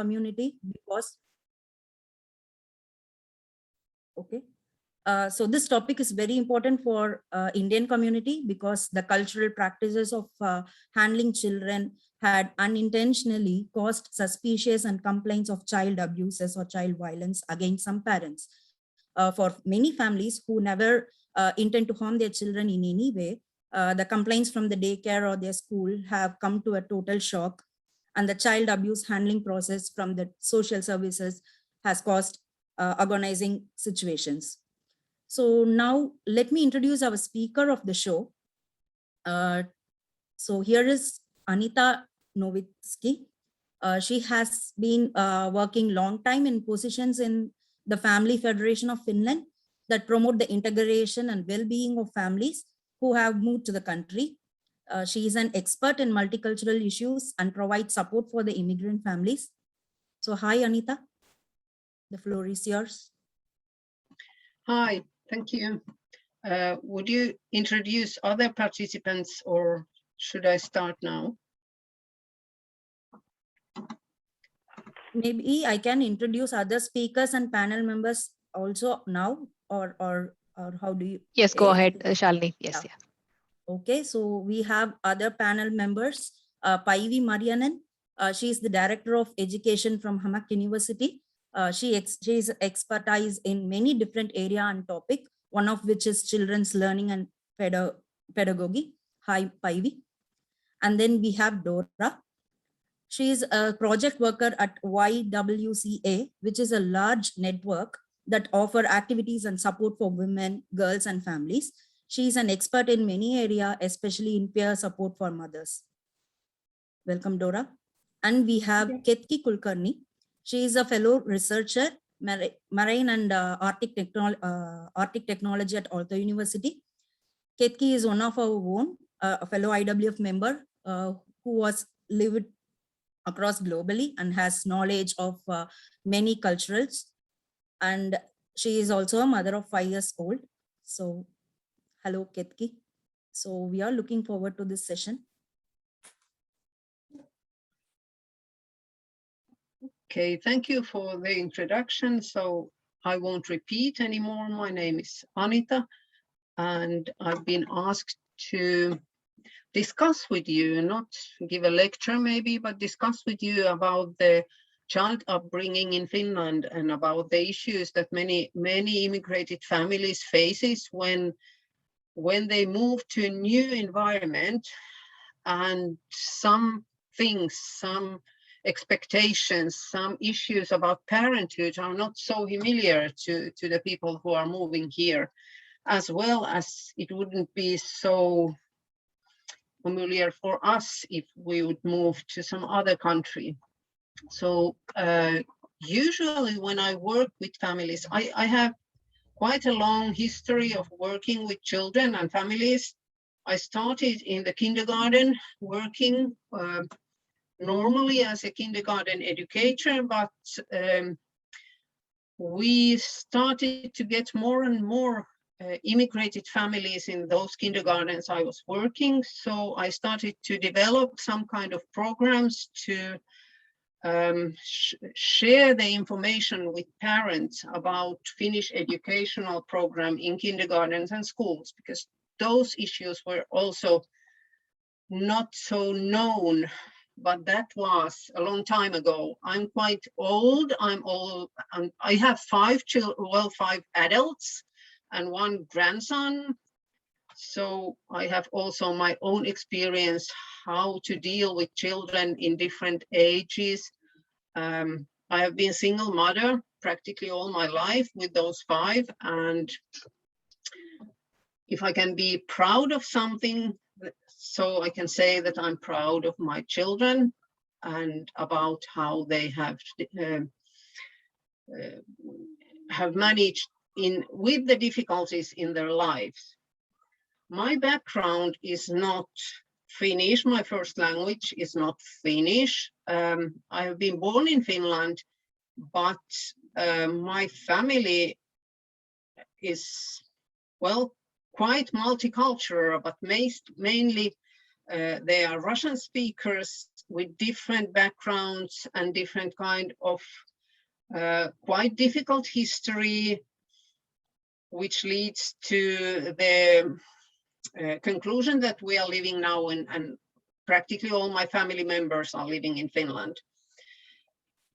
community because, okay. So this topic is very important for Indian community because the cultural practices of handling children had unintentionally caused suspicious and complaints of child abuses or child violence against some parents. For many families who never intend to harm their children in any way, the complaints from the daycare or their school have come to a total shock, and the child abuse handling process from the social services has caused agonizing situations. So now let me introduce our speaker of the show. So here is Anita Novitsky. She has been working long time in positions in the Family Federation of Finland that promote the integration and well-being of families who have moved to the country. She is an expert in multicultural issues and provides support for the immigrant families. So hi, Anita. The floor is yours. Hi, thank you. Would you introduce other participants or should I start now? Maybe I can introduce other speakers and panel members also now, or how do you? Yes, go ahead, Shalini. Yes, yeah. Okay, so we have other panel members. Paivi Marianan, she is the Director of Education from Hammack University. She is expertise in many different area and topic, one of which is children's learning and pedagogy. Hi, Paivi. And then we have Dora. She is a project worker at YWCA, which is a large network that offer activities and support for women, girls, and families. She is an expert in many areas, especially in peer support for mothers. Welcome, Dora. And we have Ketki Kulkarni. She is a fellow researcher, marine and Arctic technology at Aalto University. Ketki is one of our own, a fellow IWF member who was lived across globally and has knowledge of many cultures. And she is also a mother of 5 years old. So hello, Ketki. So we are looking forward to this session. Okay, thank you for the introduction. So I won't repeat anymore. My name is Anita, and I've been asked to discuss with you, not give a lecture maybe, but discuss with you about the child upbringing in Finland and about the issues that many immigrated families faces when they move to a new environment, and some things, some expectations, some issues about parenthood are not so familiar to the people who are moving here, as well as it wouldn't be so familiar for us if we would move to some other country. So usually when I work with families, I have quite a long history of working with children and families. I started in the kindergarten working normally as a kindergarten educator, but we started to get more and more immigrated families in those kindergartens I was working. So I started to develop some kind of programs to share the information with parents about Finnish educational program in kindergartens and schools, because those issues were also not so known, but that was a long time ago. I'm quite old. I'm old. I have 5 children, well, 5 adults and 1 grandson. So I have also my own experience how to deal with children in different ages. I have been single mother practically all my life with those 5. And if I can be proud of something, so I can say that I'm proud of my children and about how they have managed with the difficulties in their lives. My background is not Finnish. My first language is not Finnish. I have been born in Finland, but my family is, well, quite multicultural, but mainly they are Russian speakers. with different backgrounds and different kind of quite difficult history, which leads to the conclusion that we are living now and practically all my family members are living in Finland.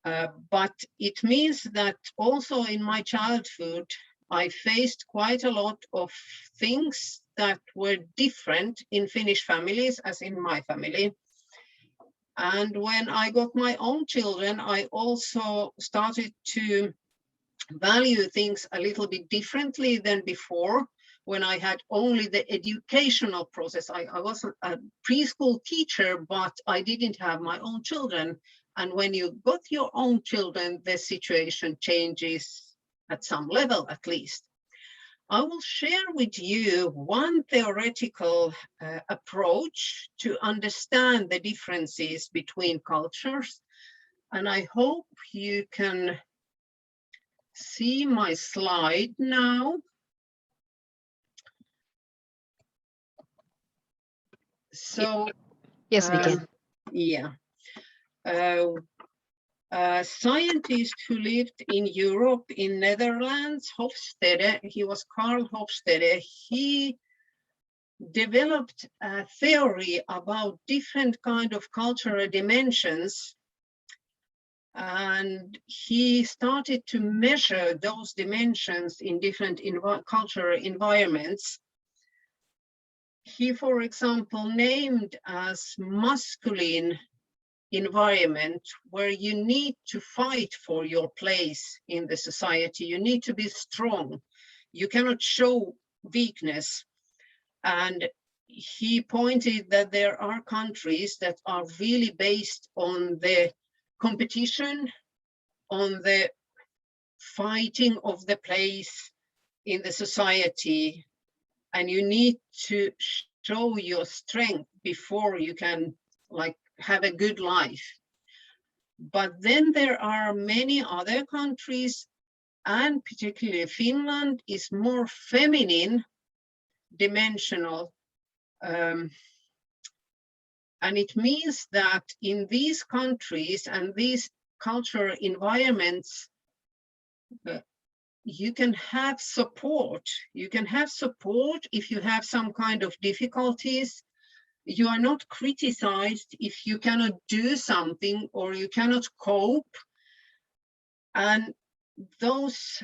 But it means that also in my childhood, I faced quite a lot of things that were different in Finnish families as in my family. And when I got my own children, I also started to value things a little bit differently than before, when I had only the educational process. I was a preschool teacher, but I didn't have my own children. And when you got your own children, the situation changes at some level, at least. I will share with you one theoretical approach to understand the differences between cultures. And I hope you can see my slide now. So, Yes, we can. yeah. A scientist who lived in Europe, in Netherlands, Hofstede, he was Carl Hofstede, he developed a theory about different kind of cultural dimensions, and he started to measure those dimensions in different cultural environments. He, for example, named as masculine environment where you need to fight for your place in the society. You need to be strong. You cannot show weakness. And he pointed that there are countries that are really based on the competition, on the fighting of the place in the society. And you need to show your strength before you can have a good life. But then there are many other countries, and particularly Finland is more feminine dimensional. And it means that in these countries and these cultural environments, you can have support. You can have support if you have some kind of difficulties. You are not criticized if you cannot do something or you cannot cope. And those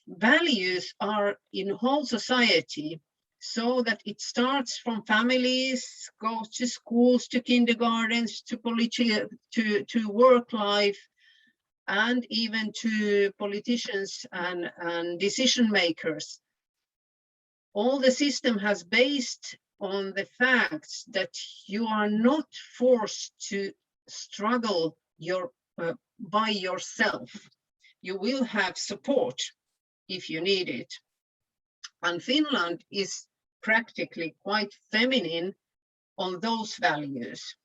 values are in whole society, so that it starts from families, goes to schools, to kindergartens, to work life, and even to politicians and decision makers. All the system has based on the facts that you are not forced to struggle by yourself. You will have support if you need it. And Finland is practically quite feminine on those values.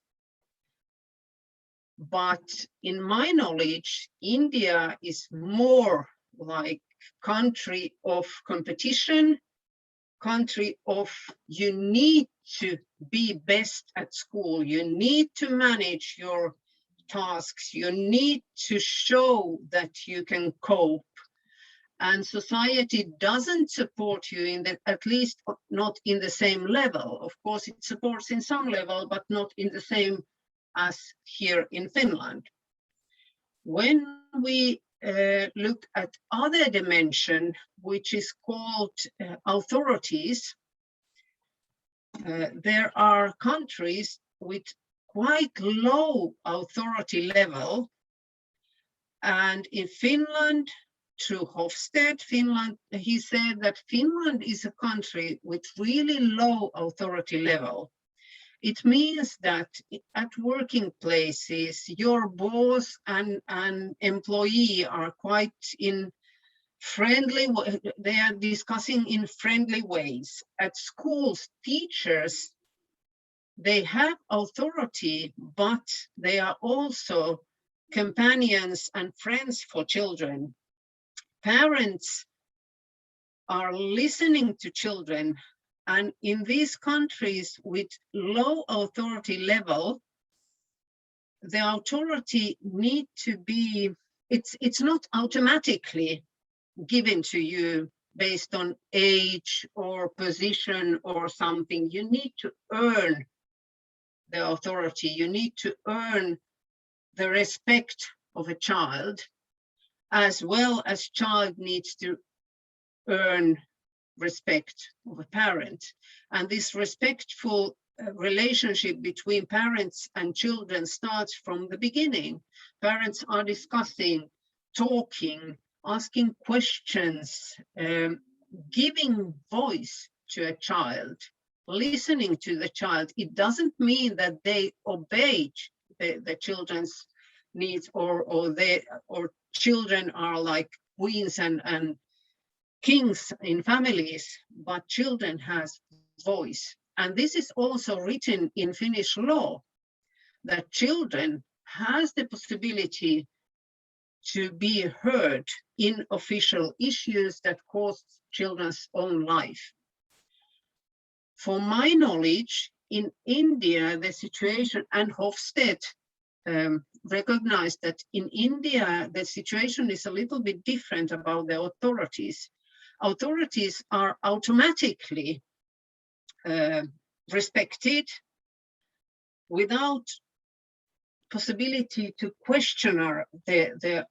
But in my knowledge, India is more like country of competition, country of you need to be best at school, you need to manage your tasks, you need to show that you can cope, and society doesn't support you in the, at least not in the same level. Of course it supports in some level, but not in the same as here in Finland. When we look at other dimension, which is called authorities, there are countries with quite low authority level. And in Finland, through Hofstede, he said that Finland is a country with really low authority level. It means that at working places, your boss and employee are quite in friendly, they are discussing in friendly ways. At schools, teachers, they have authority, but they are also companions and friends for children. Parents are listening to children, and in these countries with low authority level, the authority need to be, it's not automatically given to you based on age or position or something. You need to earn the authority. You need to earn the respect of a child, as well as child needs to earn respect of a parent. And this respectful relationship between parents and children starts from the beginning. Parents are discussing, talking, asking questions, giving voice to a child, listening to the child. It doesn't mean that they obey the children's needs, or children are like queens and kings in families, but children has voice. And this is also written in Finnish law, that children has the possibility to be heard in official issues that cost children's own life. For my knowledge, in India, the situation, and Hofstede recognized that in India, the situation is a little bit different about the authorities. Authorities are automatically respected without possibility to question the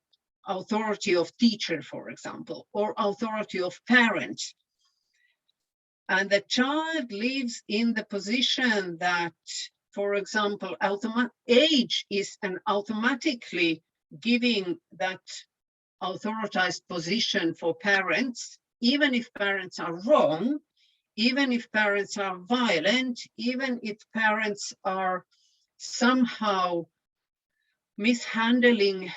authority of teacher, for example, or authority of parents. And the child lives in the position that, for example, age is an automatically giving that authorized position for parents, even if parents are wrong, even if parents are violent, even if parents are somehow mishandling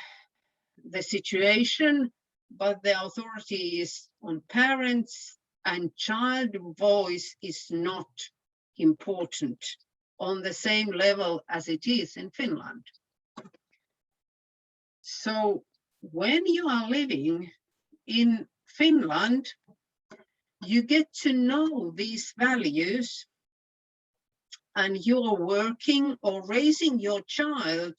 the situation, but the authority is on parents, and child voice is not important on the same level as it is in Finland. So when you are living in Finland, you get to know these values, and you are working or raising your child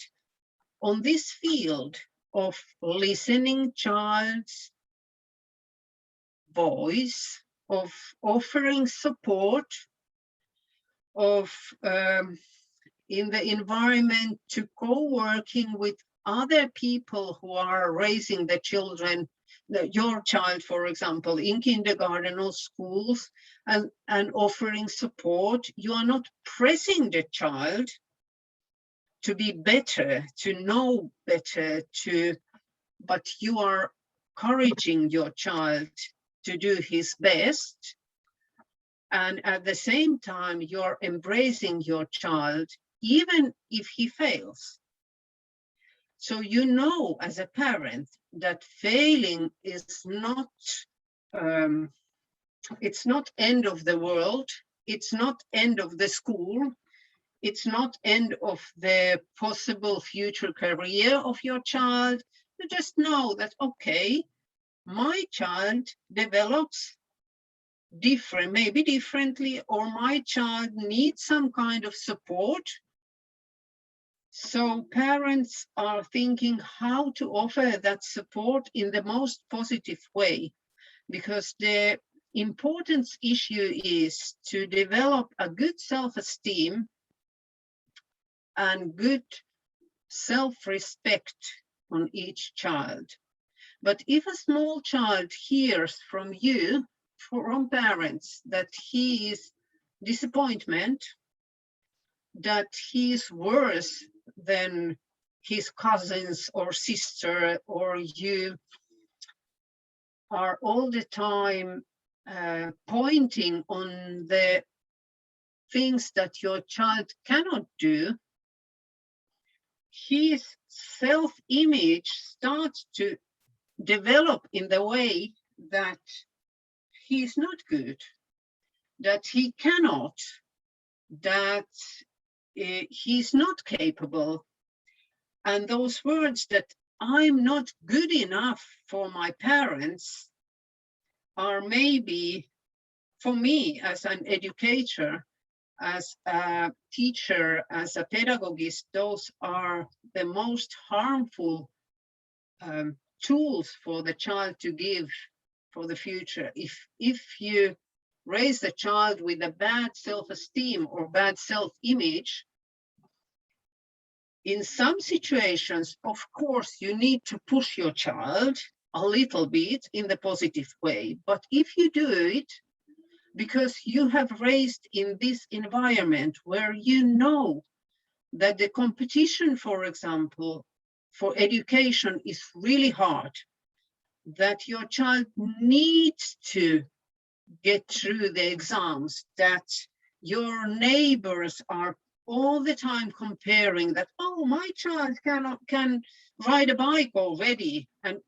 on this field of listening child's voice, of offering support, of in the environment to co-working with other people who are raising the children, your child, for example, in kindergarten or schools, and offering support. You are not pressing the child to be better, to know better, but you are encouraging your child to do his best. And at the same time, you're embracing your child, even if he fails. So you know as a parent that failing is not, it's not end of the world, it's not end of the school, it's not end of the possible future career of your child. You just know that, okay, my child develops different, maybe differently, or my child needs some kind of support. So parents are thinking how to offer that support in the most positive way, because the important issue is to develop a good self-esteem and good self-respect on each child. But if a small child hears from you, from parents, that he is disappointment, that he is worse than his cousins or sister, or you are all the time pointing on the things that your child cannot do, his self-image starts to develop in the way that he's not good, that he cannot, that he's not capable. And those words that I'm not good enough for my parents are maybe, for me as an educator, as a teacher, as a pedagogist, those are the most harmful tools for the child to give for the future. If you raise a child with a bad self-esteem or bad self-image, in some situations, of course, you need to push your child a little bit in the positive way. But if you do it because you have raised in this environment where you know that the competition, for example, for education is really hard, that your child needs to get through the exams, that your neighbors are all the time comparing that, oh, my child can ride a bike already, and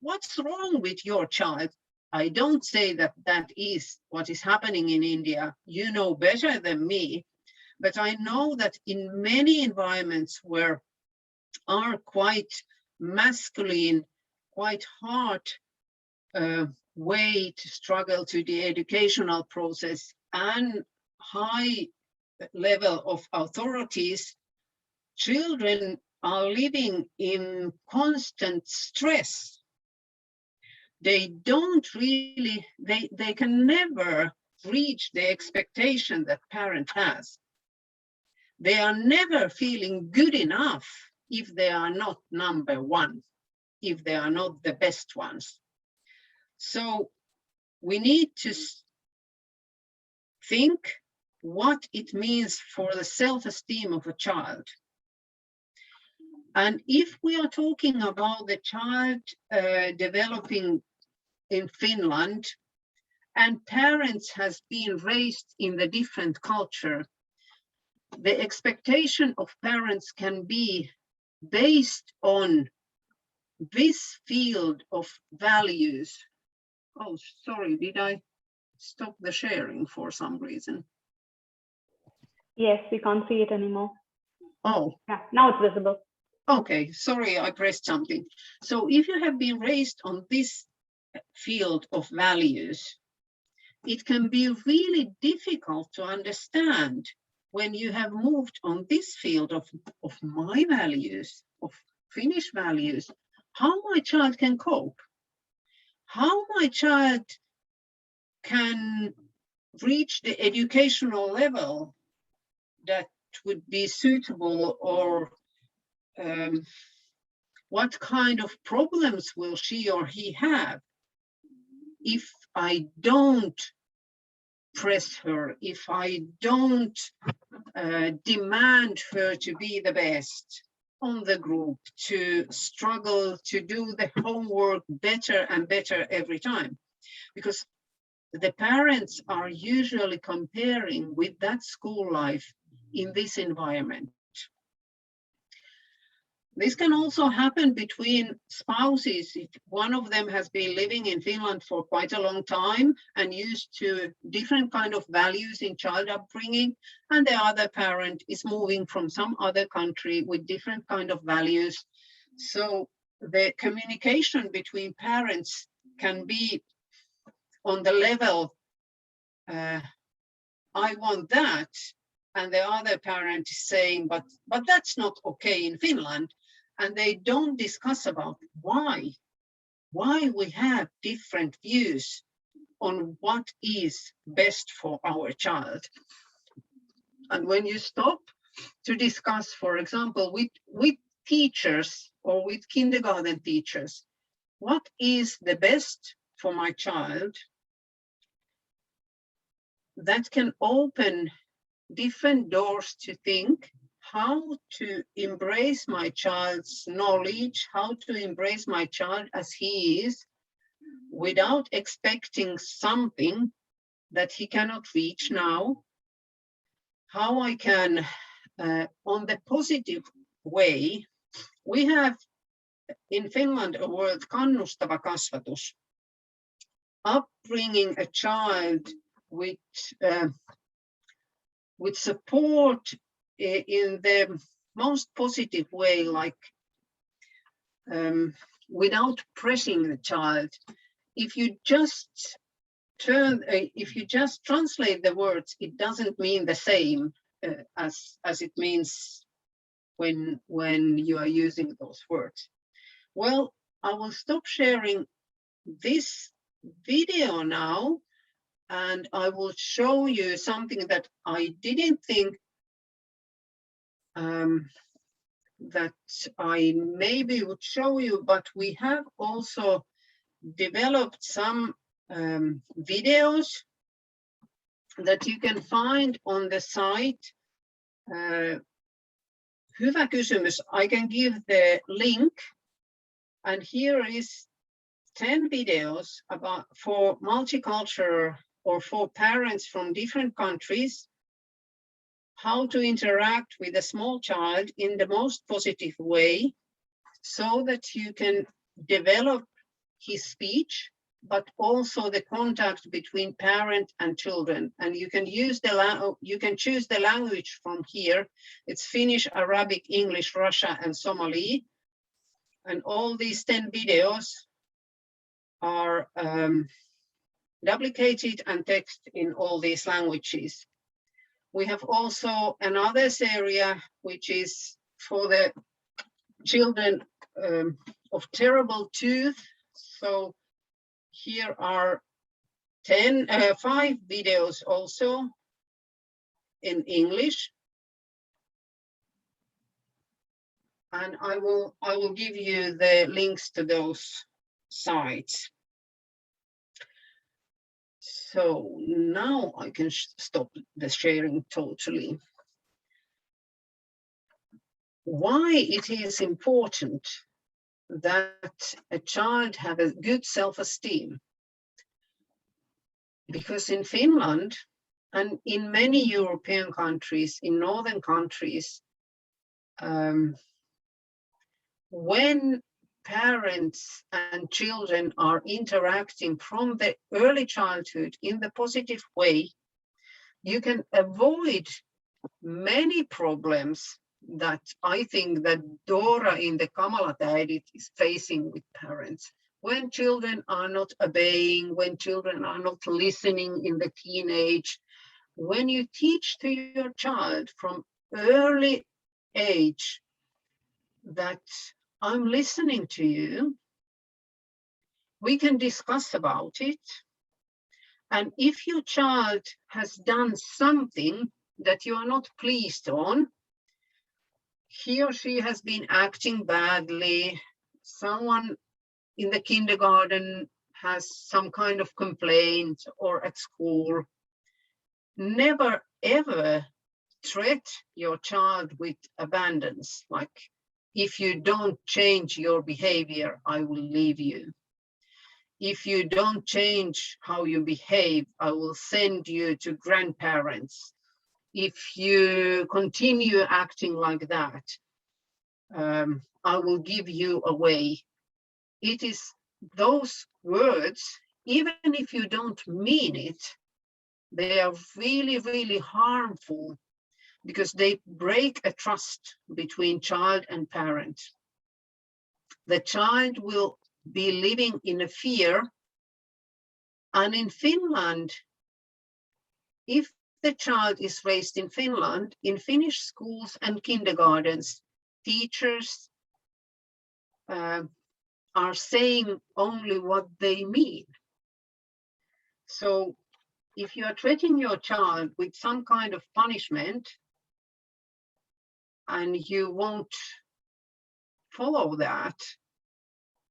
what's wrong with your child? I don't say that that is what is happening in India. You know better than me, but I know that in many environments where are quite masculine, quite hard way to struggle to the educational process and high level of authorities, children are living in constant stress. They don't really, they can never reach the expectation that parent has. They are never feeling good enough if they are not number one, if they are not the best ones. So we need to think what it means for the self-esteem of a child. And if we are talking about the child developing in Finland, and parents has been raised in the different culture, the expectation of parents can be based on this field of values. Oh, sorry, did I stop the sharing for some reason? Yes, we can't see it anymore. Oh. Yeah, now it's visible. Okay, sorry, I pressed something. So if you have been raised on this field of values, it can be really difficult to understand when you have moved on this field of my values, of Finnish values, how my child can cope, how my child can reach the educational level that would be suitable, or what kind of problems will she or he have if I don't press her, if I don't demand her to be the best on the group, to struggle to do the homework better and better every time. Because the parents are usually comparing with that school life in this environment. This can also happen between spouses. If one of them has been living in Finland for quite a long time and used to different kind of values in child upbringing, and the other parent is moving from some other country with different kind of values. So the communication between parents can be on the level, I want that, and the other parent is saying, but that's not okay in Finland. And they don't discuss about why we have different views on what is best for our child. And when you stop to discuss, for example, with teachers or with kindergarten teachers, what is the best for my child, that can open different doors to think how to embrace my child's knowledge, how to embrace my child as he is, without expecting something that he cannot reach now. How I can, on the positive way, we have in Finland a word, kannustava kasvatus, upbringing a child with support in the most positive way, like without pressing the child. If you just if you just translate the words, it doesn't mean the same as it means when you are using those words. Well, I will stop sharing this video now, and I will show you something that I didn't think that I maybe would show you, but we have also developed some videos that you can find on the site. Hyvä kysymys. I can give the link, and here is 10 videos about for multicultural or for parents from different countries, how to interact with a small child in the most positive way so that you can develop his speech, but also the contact between parent and children. And you can use you can choose the language from here. It's Finnish, Arabic, English, Russia, and Somali. And all these 10 videos are duplicated and text in all these languages. We have also another area which is for the children of terrible tooth. So here are 5 videos also in English. And I will give you the links to those sites. So now I can stop the sharing totally. Why it is important that a child have a good self-esteem? Because in Finland and in many European countries, in northern countries, when parents and children are interacting from the early childhood in the positive way, you can avoid many problems that I think that Dora in the Kamala-täidit is facing with parents. When children are not obeying, when children are not listening in the teenage, when you teach to your child from early age that I'm listening to you, we can discuss about it. And if your child has done something that you are not pleased on, he or she has been acting badly, someone in the kindergarten has some kind of complaint, or at school, never ever threat your child with abandonance, like, if you don't change your behavior, I will leave you. If you don't change how you behave, I will send you to grandparents. If you continue acting like that, I will give you away. It is those words, even if you don't mean it, they are really, really harmful because they break a trust between child and parent. The child will be living in a fear. And in Finland, if the child is raised in Finland, in Finnish schools and kindergartens, teachers are saying only what they mean. So if you are treating your child with some kind of punishment and you won't follow that,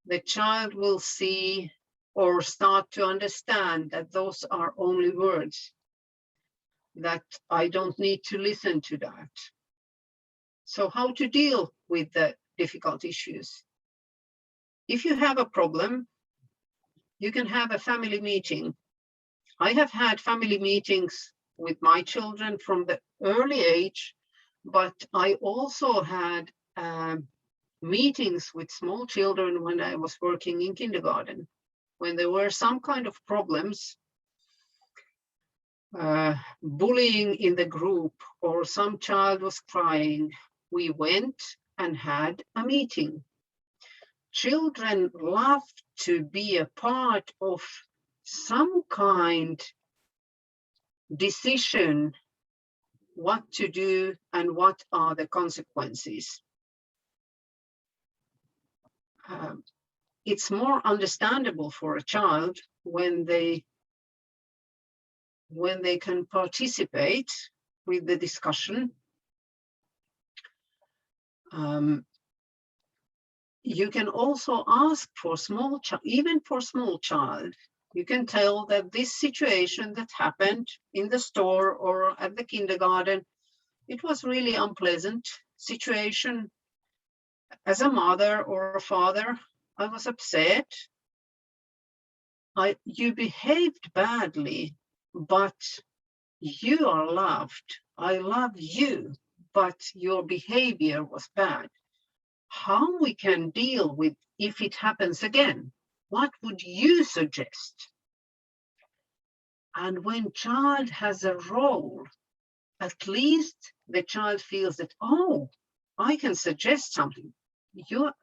the child will see or start to understand that those are only words, that I don't need to listen to that. So how to deal with the difficult issues? If you have a problem, you can have a family meeting. I have had family meetings with my children from the early age, but I also had meetings with small children when I was working in kindergarten. When there were some kind of problems, bullying in the group, or some child was crying, we went and had a meeting. Children love to be a part of some kind decision what to do and what are the consequences. It's more understandable for a child when they can participate with the discussion. You can also ask for small child, even for small child, you can tell that this situation that happened in the store or at the kindergarten, it was really unpleasant situation. As a mother or a father, I was upset. You behaved badly, but you are loved. I love you, but your behavior was bad. How we can deal with if it happens again? What would you suggest? And when child has a role, at least the child feels that, oh, I can suggest something. You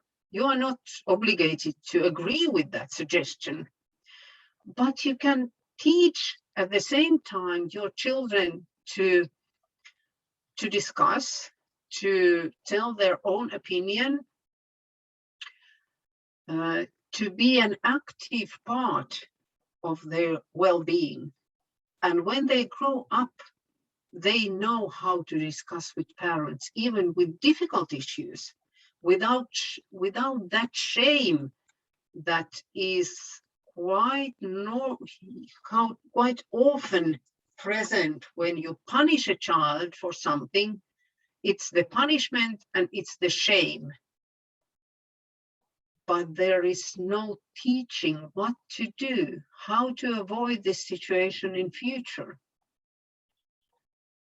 are not obligated to agree with that suggestion, but you can teach at the same time your children to discuss, to tell their own opinion, to be an active part of their well-being. And when they grow up, they know how to discuss with parents, even with difficult issues, without that shame that is quite often present when you punish a child for something. It's the punishment and it's the shame. But there is no teaching what to do, how to avoid this situation in future.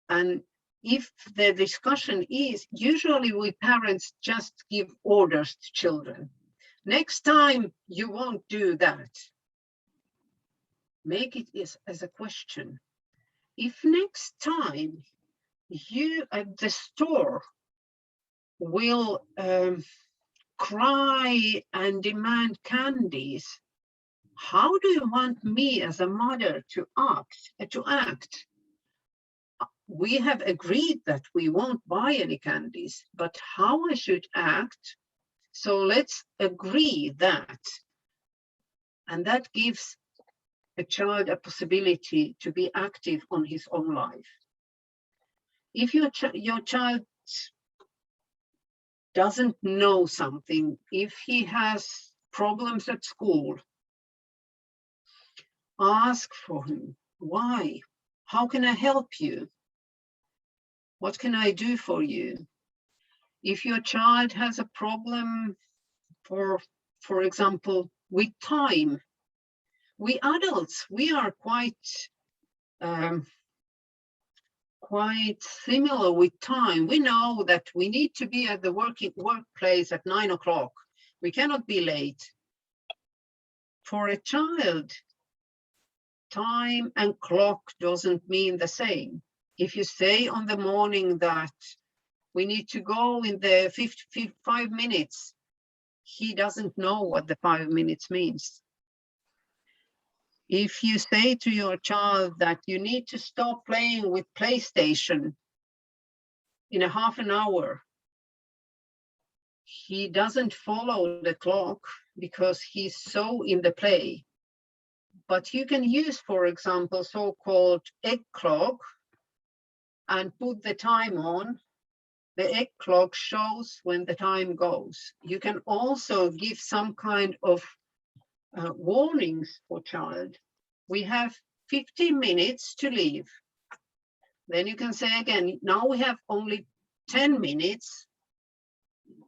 And if the discussion is, usually we parents just give orders to children. Next time you won't do that. Make it as a question. If next time you at the store will cry and demand candies, how do you want me as a mother to act? We have agreed that we won't buy any candies, but how I should act? So let's agree that. And that gives a child a possibility to be active on his own life. If your child doesn't know something, if he has problems at school, ask for him. Why? How can I help you? What can I do for you? If your child has a problem, for example, with time, we adults, we are quite similar with time. We know that we need to be at the workplace at 9 o'clock. We cannot be late. For a child, time and clock doesn't mean the same. If you say on the morning that we need to go in the 5 minutes, he doesn't know what the 5 minutes means. If you say to your child that you need to stop playing with PlayStation in a half an hour, he doesn't follow the clock because he's so in the play. But you can use, for example, so-called egg clock and put the time on. The egg clock shows when the time goes. You can also give some kind of warnings for child. We have 15 minutes to leave. Then you can say again, now we have only 10 minutes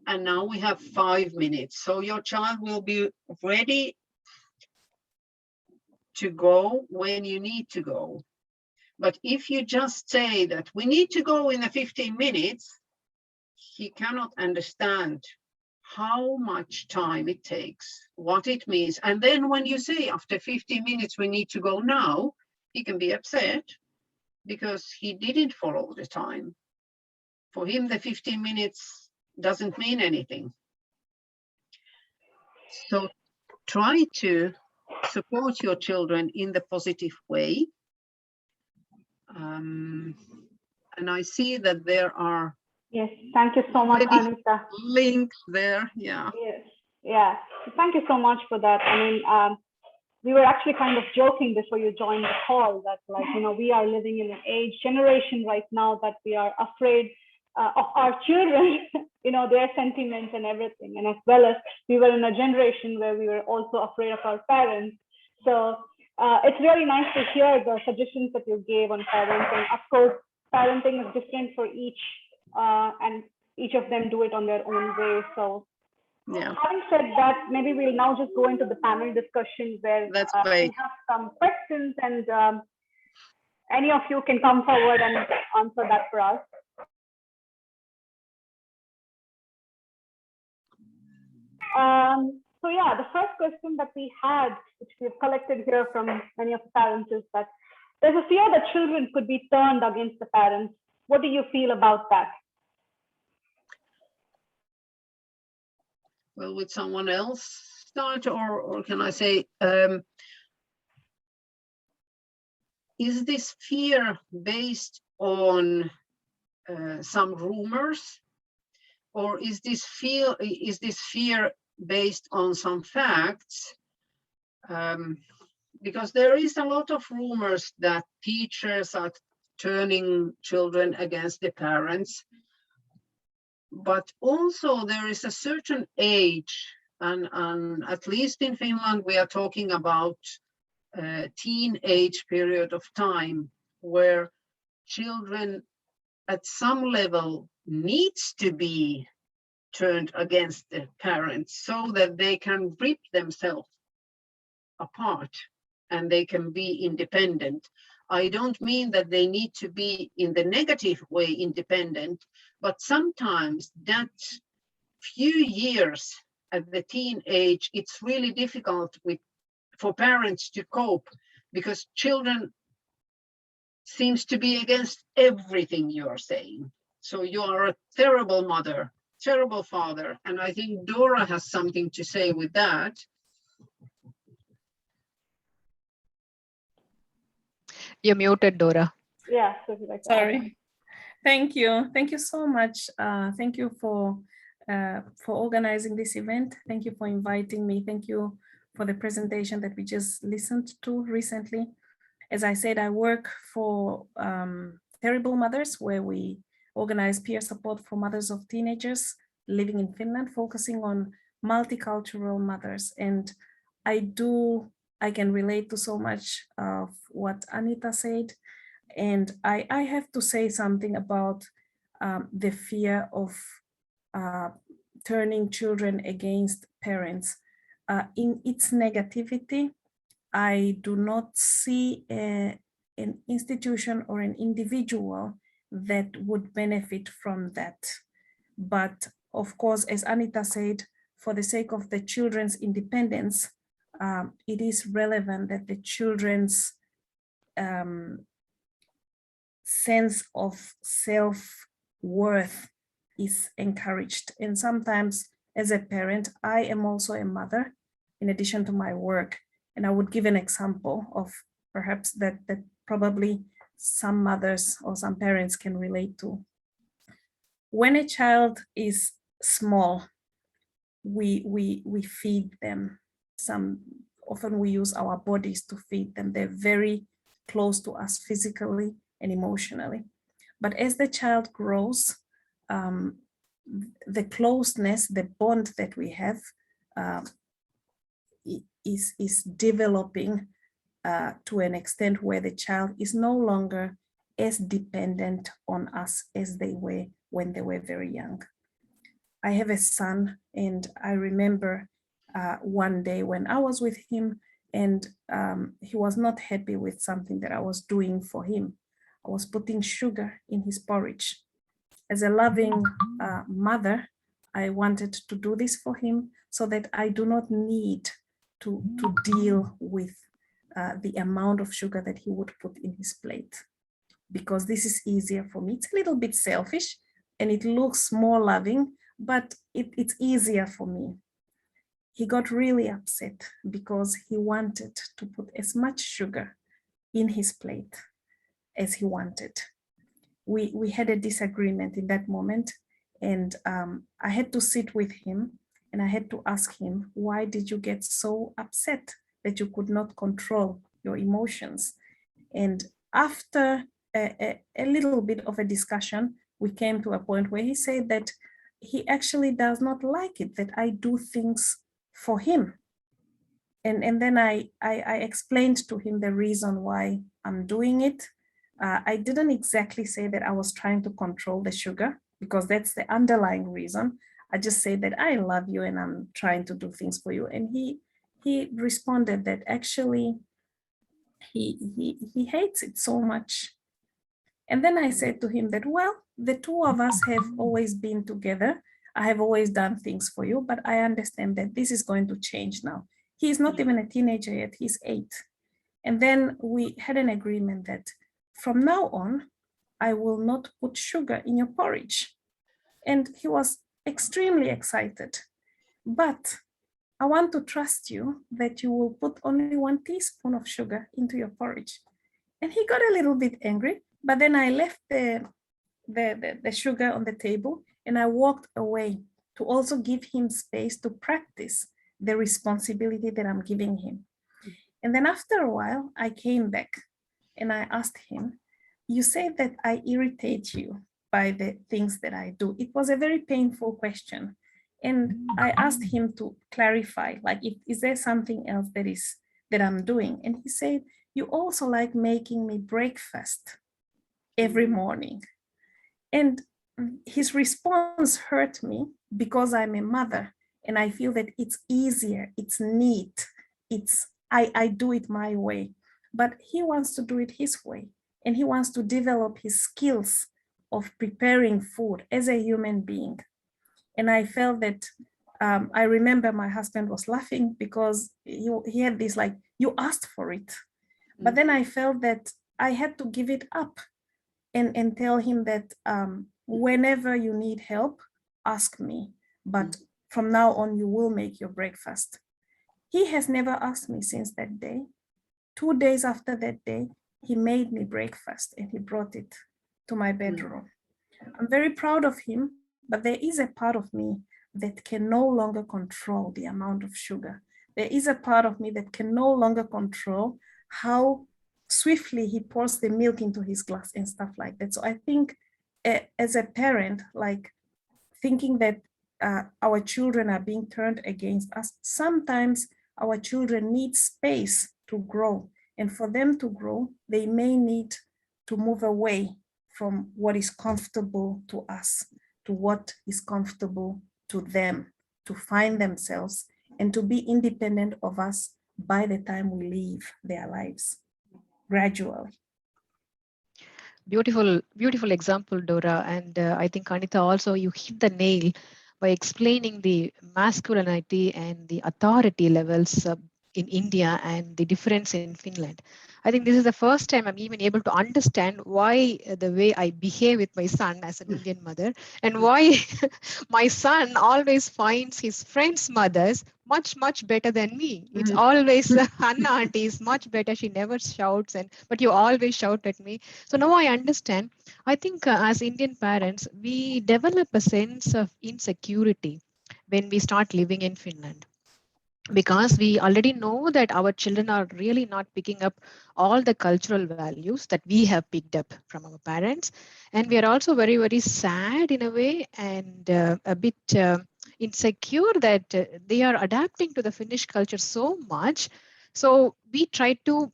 and now we have 5 minutes. So your child will be ready to go when you need to go. But if you just say that we need to go in the 15 minutes, he cannot understand how much time it takes, what it means. And then when you say after 15 minutes, we need to go now, he can be upset because he didn't follow the time. For him, the 15 minutes doesn't mean anything. So try to support your children in the positive way. And I see that there are Yes, thank you so much, already Anita. links there. Yeah. Yes, yeah. Thank you so much for that. I mean, we were actually kind of joking before you joined the call that, like, you know, we are living in an age generation right now that we are afraid of our children, you know, their sentiments and everything. And as well as we were in a generation where we were also afraid of our parents. So it's really nice to hear the suggestions that you gave on parenting. Of course, parenting is different for each, and each of them do it on their own way. So Yeah, having said that, maybe we'll now just go into the panel discussion where that's we great. have some questions, and any of you can come forward and answer that for us. So yeah, the first question that we had, which we've collected here from many of the parents, is that there's a fear that children could be turned against the parents. What do you feel about that? Well, would someone else start, or can I say, is this fear based on some rumors, or is this fear based on some facts? Because there is a lot of rumors that teachers are turning children against the parents, but also there is a certain age, and at least in Finland we are talking about a teenage period of time where children at some level needs to be turned against the parents so that they can rip themselves apart and they can be independent. I don't mean that they need to be in the negative way independent, but sometimes that few years at the teen age, it's really difficult for parents to cope, because children seems to be against everything you're saying. So you are a terrible mother, terrible father. And I think Dora has something to say with that. You're muted, Dora. Yeah, so if you'd like to add. Sorry. Thank you. Thank you so much. Thank you for organizing this event. Thank you for inviting me. Thank you for the presentation that we just listened to recently. As I said, I work for Terrible Mothers, where we organize peer support for mothers of teenagers living in Finland, focusing on multicultural mothers. And I can relate to so much of what Anita said. And I have to say something about the fear of turning children against parents. In its negativity, I do not see an institution or an individual that would benefit from that. But of course, as Anita said, for the sake of the children's independence, it is relevant that the children's sense of self-worth is encouraged. And sometimes as a parent, I am also a mother in addition to my work. And I would give an example of perhaps that probably some mothers or some parents can relate to. When a child is small, we feed them. Often we use our bodies to feed them. They're very close to us physically and emotionally. But as the child grows, the closeness, the bond that we have is developing to an extent where the child is no longer as dependent on us as they were when they were very young. I have a son, and I remember one day when I was with him, and he was not happy with something that I was doing for him. I was putting sugar in his porridge. As a loving mother, I wanted to do this for him so that I do not need to deal with the amount of sugar that he would put in his plate, because this is easier for me. It's a little bit selfish and it looks more loving, but it's easier for me. he got really upset because he wanted to put as much sugar in his plate as he wanted. We had a disagreement in that moment, and I had to sit with him and I had to ask him, why did you get so upset that you could not control your emotions? And after a little bit of a discussion, we came to a point where he said that he actually does not like it that I do things for him. And then I explained to him the reason why I'm doing it. I didn't exactly say that I was trying to control the sugar, because that's the underlying reason. I just said that I love you and I'm trying to do things for you. And he responded that actually he hates it so much. And then I said to him that, well, the two of us have always been together. I have always done things for you, but I understand that this is going to change now. He is not even a teenager yet, he's 8. And then we had an agreement that from now on, I will not put sugar in your porridge. And he was extremely excited. But I want to trust you that you will put only 1 teaspoon of sugar into your porridge. And he got a little bit angry, but then I left the sugar on the table and I walked away to also give him space to practice the responsibility that I'm giving him. And then after a while, I came back and I asked him, you say that I irritate you by the things that I do. It was a very painful question. And I asked him to clarify, like, is there something else that I'm doing? And he said, you also like making me breakfast every morning. And his response hurt me because I'm a mother and I feel that it's easier, it's neat, I do it my way. But he wants to do it his way, and he wants to develop his skills of preparing food as a human being. And I felt that I remember my husband was laughing because he had this like, you asked for it. But then I felt that I had to give it up and tell him that whenever you need help, ask me. But from now on, you will make your breakfast. He has never asked me since that day. 2 days after that day, he made me breakfast and he brought it to my bedroom. I'm very proud of him, but there is a part of me that can no longer control the amount of sugar. There is a part of me that can no longer control how swiftly he pours the milk into his glass and stuff like that. So I think as a parent, like thinking that our children are being turned against us, sometimes our children need space to grow. And for them to grow, they may need to move away from what is comfortable to us to what is comfortable to them, to find themselves and to be independent of us by the time we leave their lives gradually. Beautiful example, Dora. And I think, Anita, also you hit the nail by explaining the masculinity and the authority levels in India and the difference in Finland. I think this is the first time I'm even able to understand why the way I behave with my son as an Indian mother, and why my son always finds his friends' mothers much better than me. It's always Anna auntie is much better. She never shouts, but you always shout at me. So now I understand. I think as Indian parents, we develop a sense of insecurity when we start living in Finland, because we already know that our children are really not picking up all the cultural values that we have picked up from our parents. And we are also very sad in a way, and a bit insecure that they are adapting to the Finnish culture so much. So we try to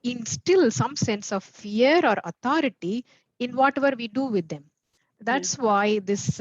instill some sense of fear or authority in whatever we do with them. That's why this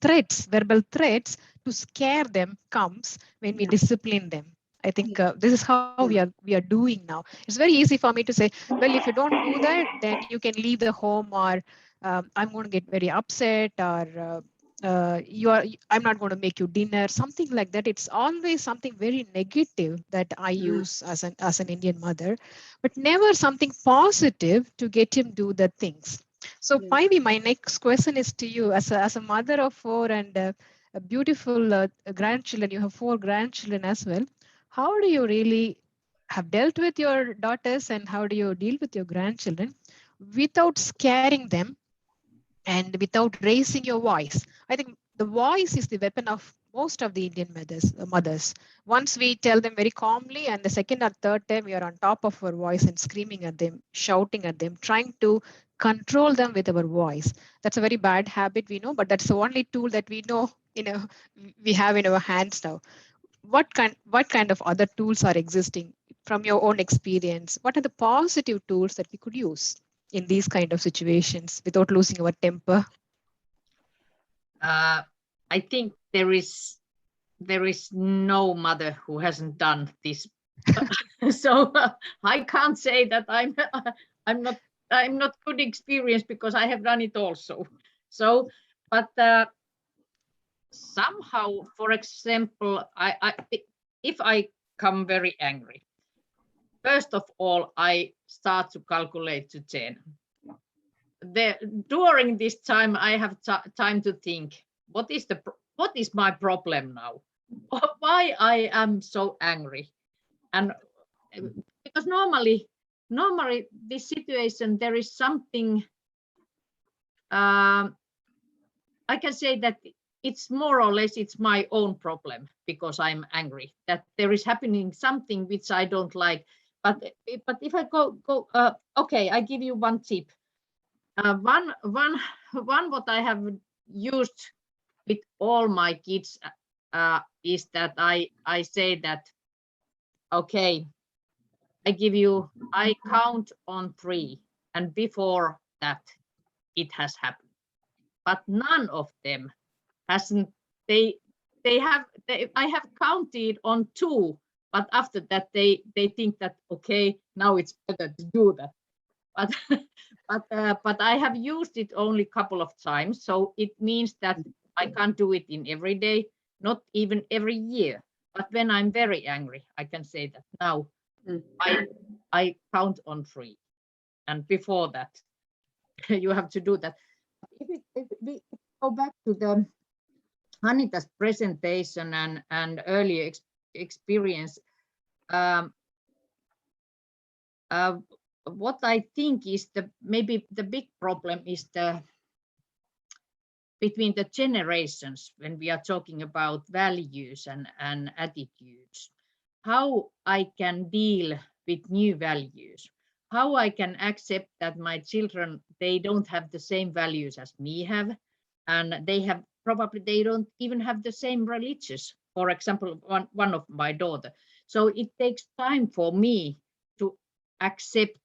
threats, verbal threats to scare them comes when we discipline them. I think this is how we are doing now. It's very easy for me to say, well, if you don't do that, then you can leave the home, or I'm going to get very upset, or I'm not going to make you dinner, something like that. It's always something very negative that I use as an Indian mother, but never something positive to get him do the things. So Paivi, my next question is to you as a mother of 4 and a beautiful grandchildren. You have 4 grandchildren as well. How do you really have dealt with your daughters, and how do you deal with your grandchildren without scaring them and without raising your voice? I think the voice is the weapon of most of the Indian mothers. Once we tell them very calmly, and the second or third time we are on top of our voice and screaming at them, shouting at them, trying to control them with our voice. That's a very bad habit, we know, but that's the only tool that we know, we have in our hands now. What kind of other tools are existing from your own experience? What are the positive tools that we could use in these kind of situations without losing our temper? I think there is no mother who hasn't done this. So I can't say that I'm not good experience, because I have done it also. So, but somehow, for example, if I come very angry, first of all, I start to calculate to 10. During this time, I have time to think, what is my problem now? Why I am so angry? And because normally this situation, there is something, I can say that it's more or less, it's my own problem, because I'm angry, that there is happening something which I don't like. But if I go, okay, I give you one tip. One what I have used with all my kids is that I say that, okay, I count on 3, and before that it has happened. But none of them hasn't. I have counted on 2, but after that they think that, okay, now it's better to do that. But I have used it only a couple of times, so it means that I can't do it in every day, not even every year. But when I'm very angry, I can say that now I count on 3, and before that you have to do that. If we go back to the Anita's presentation and earlier experience, what I think is maybe the big problem is between the generations, when we are talking about values and attitudes, how I can deal with new values, how I can accept that my children, they don't have the same values as me have, and they don't even have the same religious. For example, one of my daughter. So it takes time for me to accept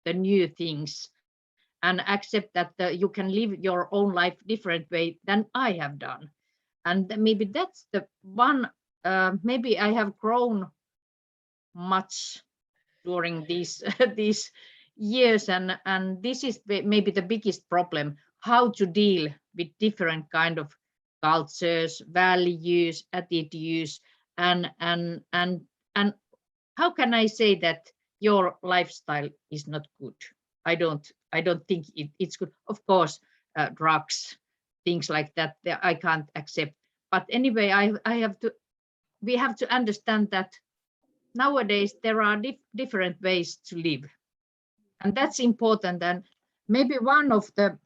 the new things and accept that you can live your own life different way than I have done. And maybe that's the one, maybe I have grown much during these these years, and this is maybe the biggest problem, how to deal with different kind of cultures, values, attitudes, and how can I say that your lifestyle is not good? I don't think it's good. Of course, drugs, things like that, I can't accept. But anyway, we have to understand that nowadays there are different ways to live, and that's important. And maybe one of the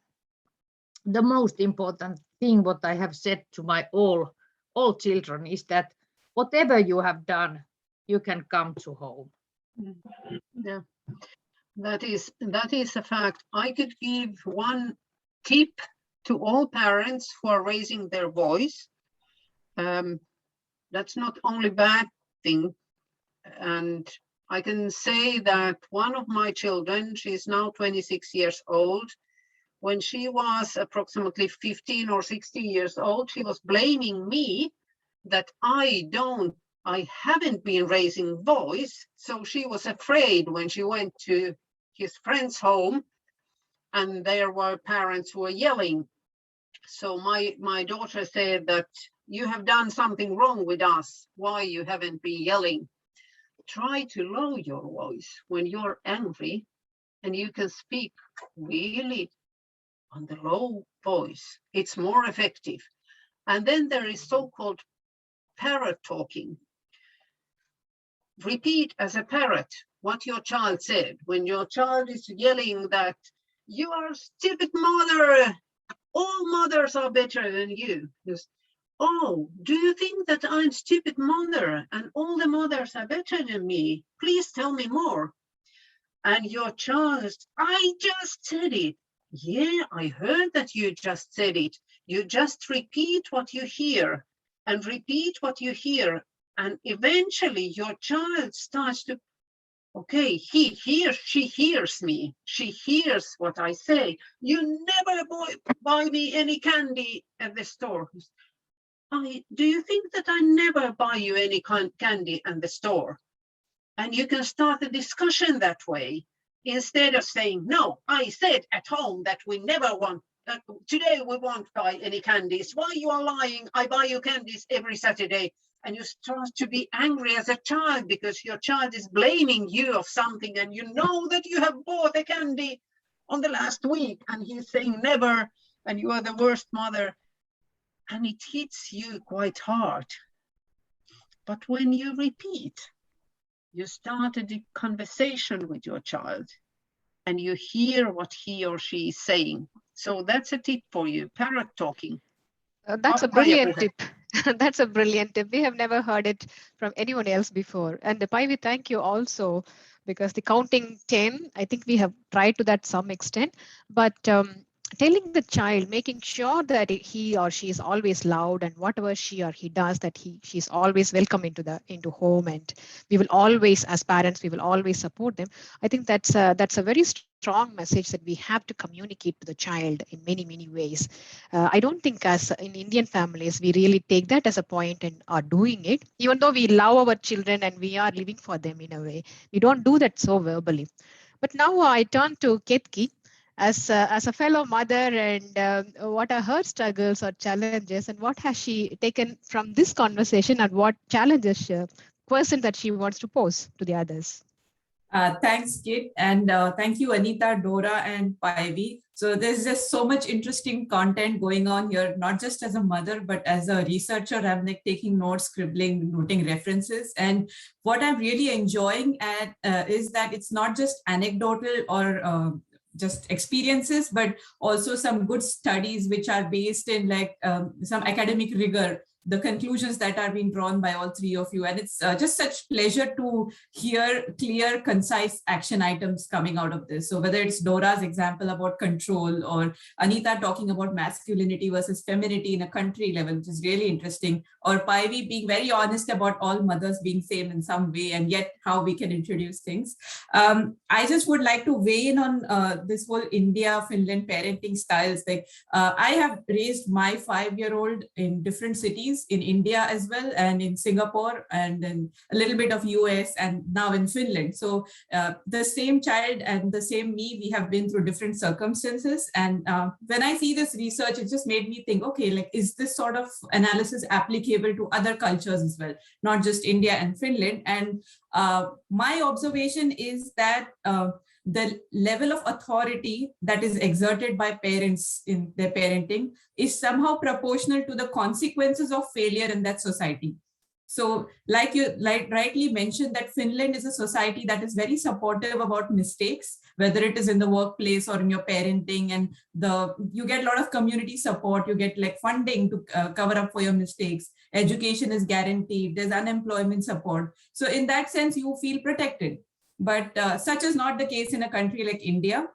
most important thing what I have said to my all children is that whatever you have done, you can come to home. Yeah, that is a fact. I could give one tip to all parents who are raising their voice. That's not only bad thing. And I can say that one of my children, she's now 26 years old. When she was approximately 15 or 16 years old, she was blaming me that I haven't been raising voice. So she was afraid when she went to his friend's home and there were parents who were yelling. So my daughter said that you have done something wrong with us, why you haven't been yelling. Try to lower your voice when you're angry, and you can speak really on the low voice. It's more effective. And then there is so-called parrot talking. Repeat as a parrot what your child said. When your child is yelling that you are a stupid mother, all mothers are better than you. Just, oh, do you think that I'm stupid mother and all the mothers are better than me? Please tell me more. And your child, I just said it. Yeah, I heard that you just said it. You just repeat what you hear and repeat what you hear. And eventually your child starts to, okay, she hears me. She hears what I say. You never buy me any candy at the store. Do you think that I never buy you any candy at the store? And you can start a discussion that way, instead of saying, no, I said at home that we never want, today we won't buy any candies. Why you are lying? I buy you candies every Saturday. And you start to be angry as a child because your child is blaming you of something and you know that you have bought a candy on the last week and he's saying never and you are the worst mother. And it hits you quite hard. But when you repeat, you started a conversation with your child and you hear what he or she is saying. So that's a tip for you, parrot talking. That's a brilliant tip. That's a brilliant tip. We have never heard it from anyone else before. And Paivi, thank you also, because the counting 10, I think we have tried to that some extent, but telling the child, making sure that he or she is always loud and whatever she or he does, that she's always welcome into home, and we will always, as parents, we will always support them. I think that's a very strong message that we have to communicate to the child in many ways. I don't think as in Indian families we really take that as a point and are doing it, even though we love our children and we are living for them in a way. We don't do that so verbally. But now I turn to Ketki as a fellow mother, and what are her struggles or challenges, and what has she taken from this conversation, and what challenges question that she wants to pose to the others. Thanks, Kit, and thank you, Anita, Dora, and Paivi. So there's just so much interesting content going on here, not just as a mother, but as a researcher. I'm like taking notes, scribbling, noting references. And what I'm really enjoying is that it's not just anecdotal or just experiences, but also some good studies which are based in like some academic rigor, the conclusions that are being drawn by all three of you. And it's just such pleasure to hear clear, concise action items coming out of this. So whether it's Dora's example about control, or Anita talking about masculinity versus femininity in a country level, which is really interesting, or Paivi being very honest about all mothers being same in some way, and yet how we can introduce things. I just would like to weigh in on this whole India-Finland parenting styles. Like I have raised my 5-year-old in different cities, in India as well, and in Singapore, and then a little bit of US, and now in Finland. So the same child and the same me, we have been through different circumstances. And when I see this research, it just made me think, okay, like, is this sort of analysis applicable to other cultures as well, not just India and Finland? And my observation is that the level of authority that is exerted by parents in their parenting is somehow proportional to the consequences of failure in that society. So like you rightly mentioned, that Finland is a society that is very supportive about mistakes, whether it is in the workplace or in your parenting, and you get a lot of community support, you get like funding to cover up for your mistakes. Education is guaranteed, there's unemployment support. So in that sense, you feel protected. But such is not the case in a country like India,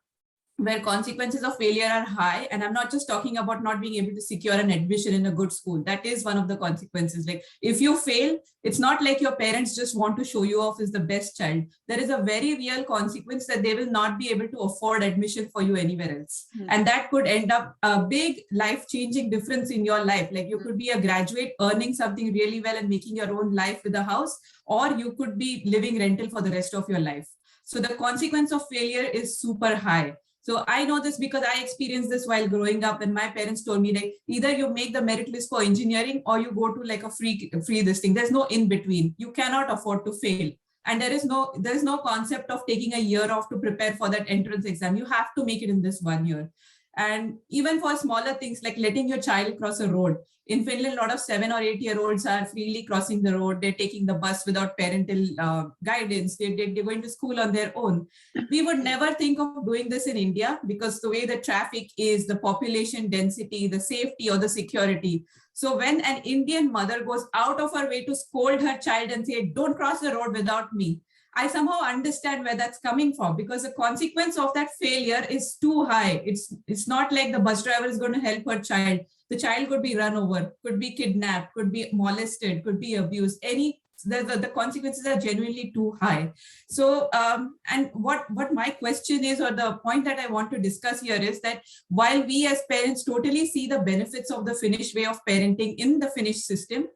where consequences of failure are high. And I'm not just talking about not being able to secure an admission in a good school. That is one of the consequences. Like if you fail, it's not like your parents just want to show you off as the best child. There is a very real consequence that they will not be able to afford admission for you anywhere else. And that could end up a big life-changing difference in your life. Like you could be a graduate earning something really well and making your own life with a house, or you could be living rental for the rest of your life. So the consequence of failure is super high. So I know this because I experienced this while growing up, and my parents told me, like, either you make the merit list for engineering or you go to like a free this thing. There's no in between. You cannot afford to fail. And there is no concept of taking a year off to prepare for that entrance exam. You have to make it in this 1 year. And even for smaller things like letting your child cross a road. In Finland, a lot of 7 or 8-year-olds are freely crossing the road. They're taking the bus without parental guidance. They're going to school on their own. We would never think of doing this in India because the way the traffic is, the population density, the safety or the security. So when an Indian mother goes out of her way to scold her child and say, don't cross the road without me, I somehow understand where that's coming from, because the consequence of that failure is too high. It's not like the bus driver is going to help her child. The child could be run over, could be kidnapped, could be molested, could be abused. The consequences are genuinely too high. So, and what my question is, or the point that I want to discuss here is that while we as parents totally see the benefits of the Finnish way of parenting in the Finnish system,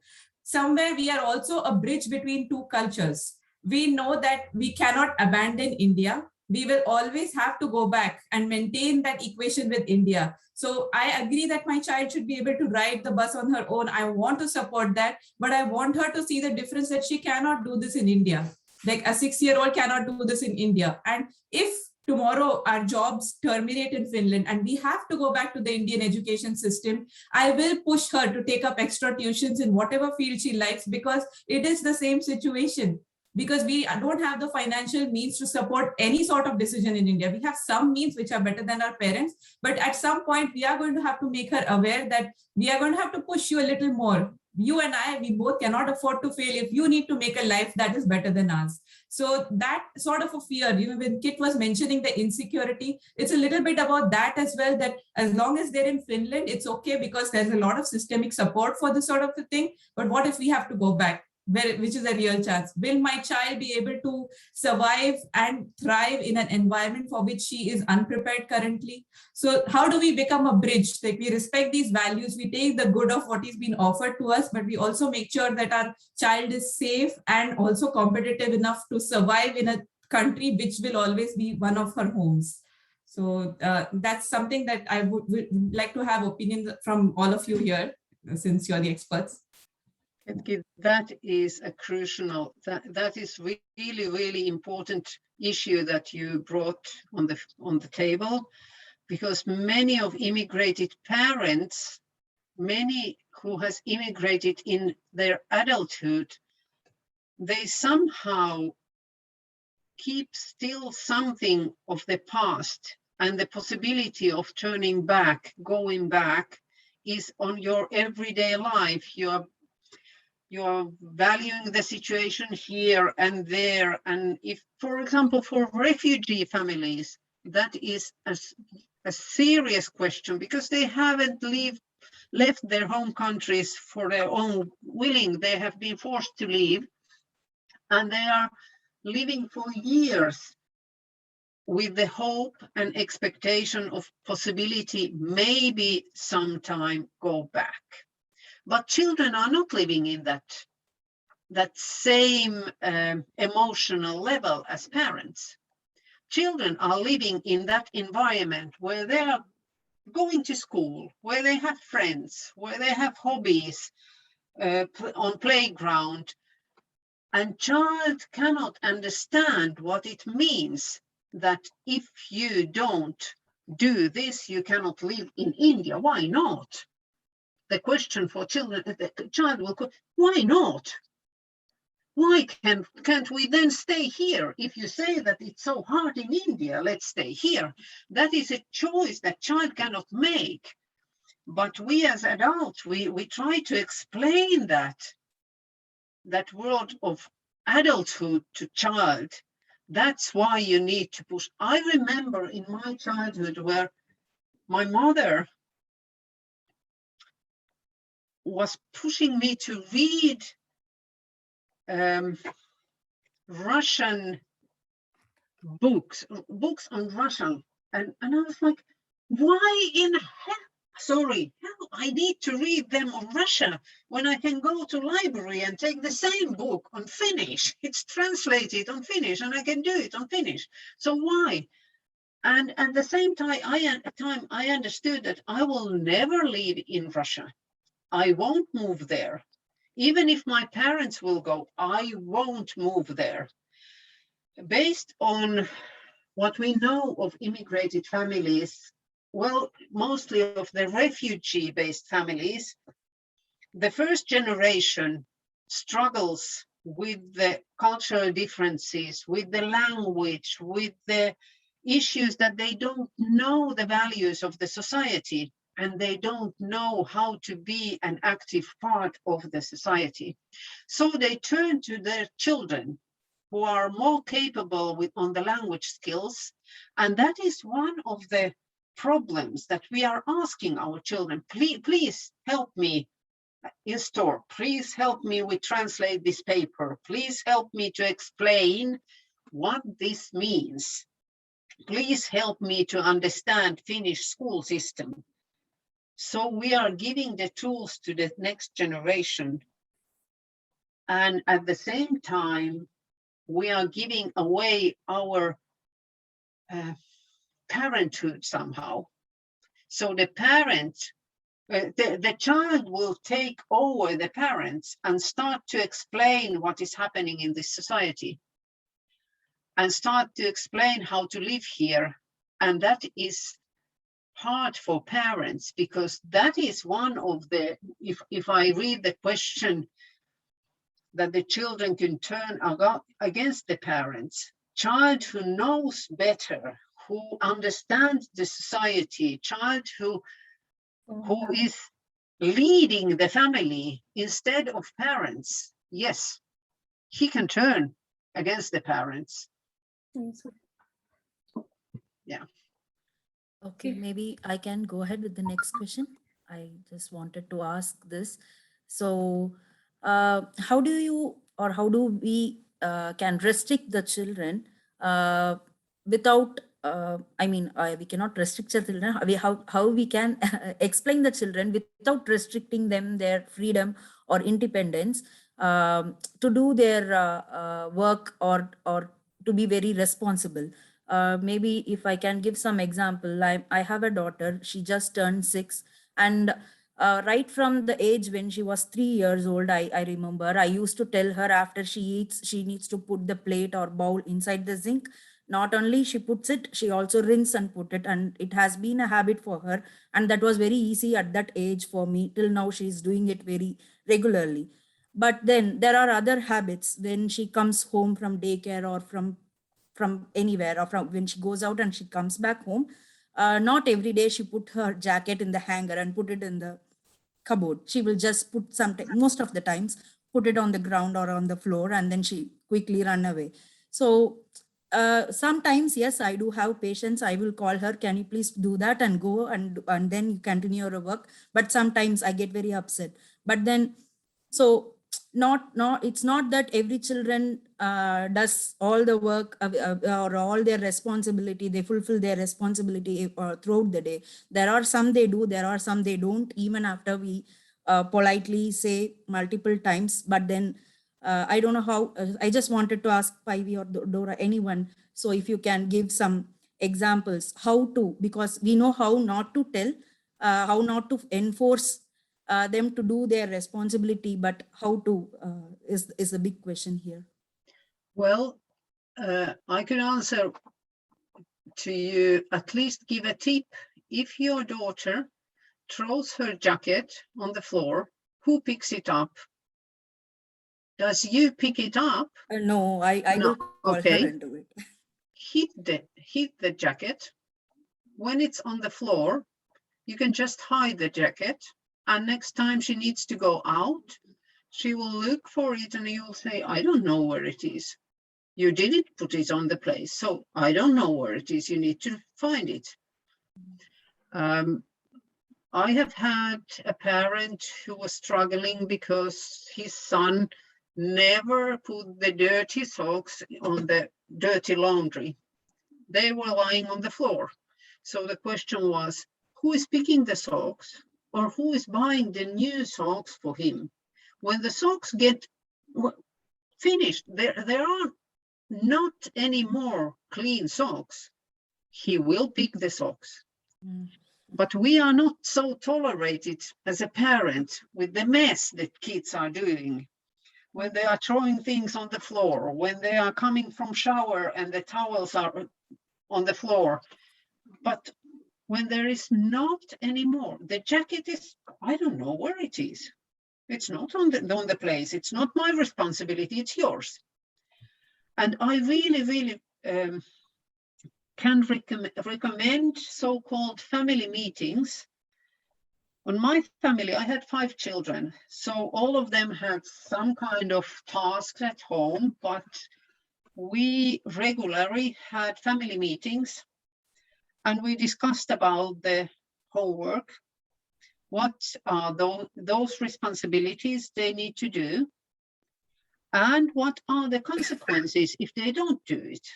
somewhere we are also a bridge between two cultures. We know that we cannot abandon India. We will always have to go back and maintain that equation with India. So I agree that my child should be able to ride the bus on her own. I want to support that, but I want her to see the difference that she cannot do this in India. Like a 6-year-old cannot do this in India. And if tomorrow our jobs terminate in Finland and we have to go back to the Indian education system, I will push her to take up extra tuitions in whatever field she likes, because it is the same situation. Because we don't have the financial means to support any sort of decision in India. We have some means which are better than our parents, but at some point we are going to have to make her aware that we are going to have to push you a little more. You and I, we both cannot afford to fail if you need to make a life that is better than ours. So that sort of a fear, when Kit was mentioning the insecurity, it's a little bit about that as well, that as long as they're in Finland, it's okay because there's a lot of systemic support for this sort of a thing. But what if we have to go back? Which is a real chance. Will my child be able to survive and thrive in an environment for which she is unprepared currently? So how do we become a bridge? Like, we respect these values, we take the good of what is being offered to us, but we also make sure that our child is safe and also competitive enough to survive in a country which will always be one of her homes. So that's something that I would like to have opinions from all of you here, since you're the experts. That is a crucial, that is really important issue that you brought on the table, because many of immigrated parents, many who has immigrated in their adulthood, they somehow keep still something of the past, and the possibility of turning back, going back, is on your everyday life. You are valuing the situation here and there. And if, for example, for refugee families, that is a serious question, because they haven't left their home countries for their own willing. They have been forced to leave, and they are living for years with the hope and expectation of possibility, maybe sometime go back. But children are not living in that same emotional level as parents. Children are living in that environment where they are going to school, where they have friends, where they have hobbies on playground. And child cannot understand what it means that if you don't do this, you cannot live in India. Why not? The question for children, the child will go, why not? Why can't we then stay here? If you say that it's so hard in India, let's stay here. That is a choice that child cannot make. But we as adults, we try to explain that world of adulthood to child. That's why you need to push. I remember in my childhood where my mother was pushing me to read Russian books on Russian. And I was like, why in hell? Sorry, I need to read them on Russia when I can go to library and take the same book on Finnish. It's translated on Finnish and I can do it on Finnish. So why? And at the same time, I understood that I will never live in Russia. I won't move there. Even if my parents will go, I won't move there. Based on what we know of immigrated families well, mostly of the refugee-based families, the first generation struggles with the cultural differences, with the language, with the issues that they don't know the values of the society, and they don't know how to be an active part of the society. So they turn to their children who are more capable on the language skills. And that is one of the problems that we are asking our children, please help me in store, please help me with translate this paper, please help me to explain what this means, please help me to understand Finnish school system. So we are giving the tools to the next generation, and at the same time we are giving away our parenthood somehow. So the parent, the child will take over the parents and start to explain what is happening in this society and start to explain how to live here. And that is hard for parents, because that is one of the, if I read the question, that the children can turn against the parents. Child who knows better, who understands the society, child who is leading the family instead of parents, yes, he can turn against the parents. Yeah. Okay, maybe I can go ahead with the next question. I just wanted to ask this. So, how do you, or how do we can restrict the children without, we cannot restrict the children. How we can explain the children without restricting them their freedom or independence to do their work, or to be very responsible. Maybe if I can give some example, I have a daughter, she just turned 6, and right from the age when she was 3 years old, I remember I used to tell her after she eats, she needs to put the plate or bowl inside the sink. Not only she puts it, she also rinse and put it, and it has been a habit for her. And that was very easy at that age for me. Till now, she's doing it very regularly. But then there are other habits when she comes home from daycare or from anywhere, or from when she goes out and she comes back home. Not every day she put her jacket in the hanger and put it in the cupboard. She will just put most of the times, put it on the ground or on the floor, and then she quickly run away. So sometimes, yes, I do have patience. I will call her, can you please do that and go, and then you continue your work. But sometimes I get very upset. But then, so not it's not that every children does all the work or all their responsibility, they fulfill their responsibility throughout the day. There are some they do, there are some they don't, even after we politely say multiple times. But then I don't know how. I just wanted to ask Paivi or Dora, anyone, so if you can give some examples how to, because we know how not to tell, how not to enforce them to do their responsibility, but how to is a big question here. Well, I can answer to you, at least give a tip. If your daughter throws her jacket on the floor, who picks it up? Does you pick it up? No, I No. will call Okay. her and do it. Hit the jacket. When it's on the floor, you can just hide the jacket, and next time she needs to go out, she will look for it and you'll say, I don't know where it is. You didn't put it on the place, so I don't know where it is. You need to find it. I have had a parent who was struggling because his son never put the dirty socks on the dirty laundry. They were lying on the floor. So the question was, who is picking the socks, or who is buying the new socks for him? When the socks get finished, there are not any more clean socks. He will pick the socks. But we are not so tolerated as a parent with the mess that kids are doing. When they are throwing things on the floor, when they are coming from shower and the towels are on the floor. But when there is not anymore, the jacket is, I don't know where it is. It's not on the place. It's not my responsibility, it's yours. And I really can recommend so-called family meetings. On my family, I had 5 children, so all of them had some kind of tasks at home, but we regularly had family meetings and we discussed about the homework, what are those responsibilities they need to do, and what are the consequences if they don't do it.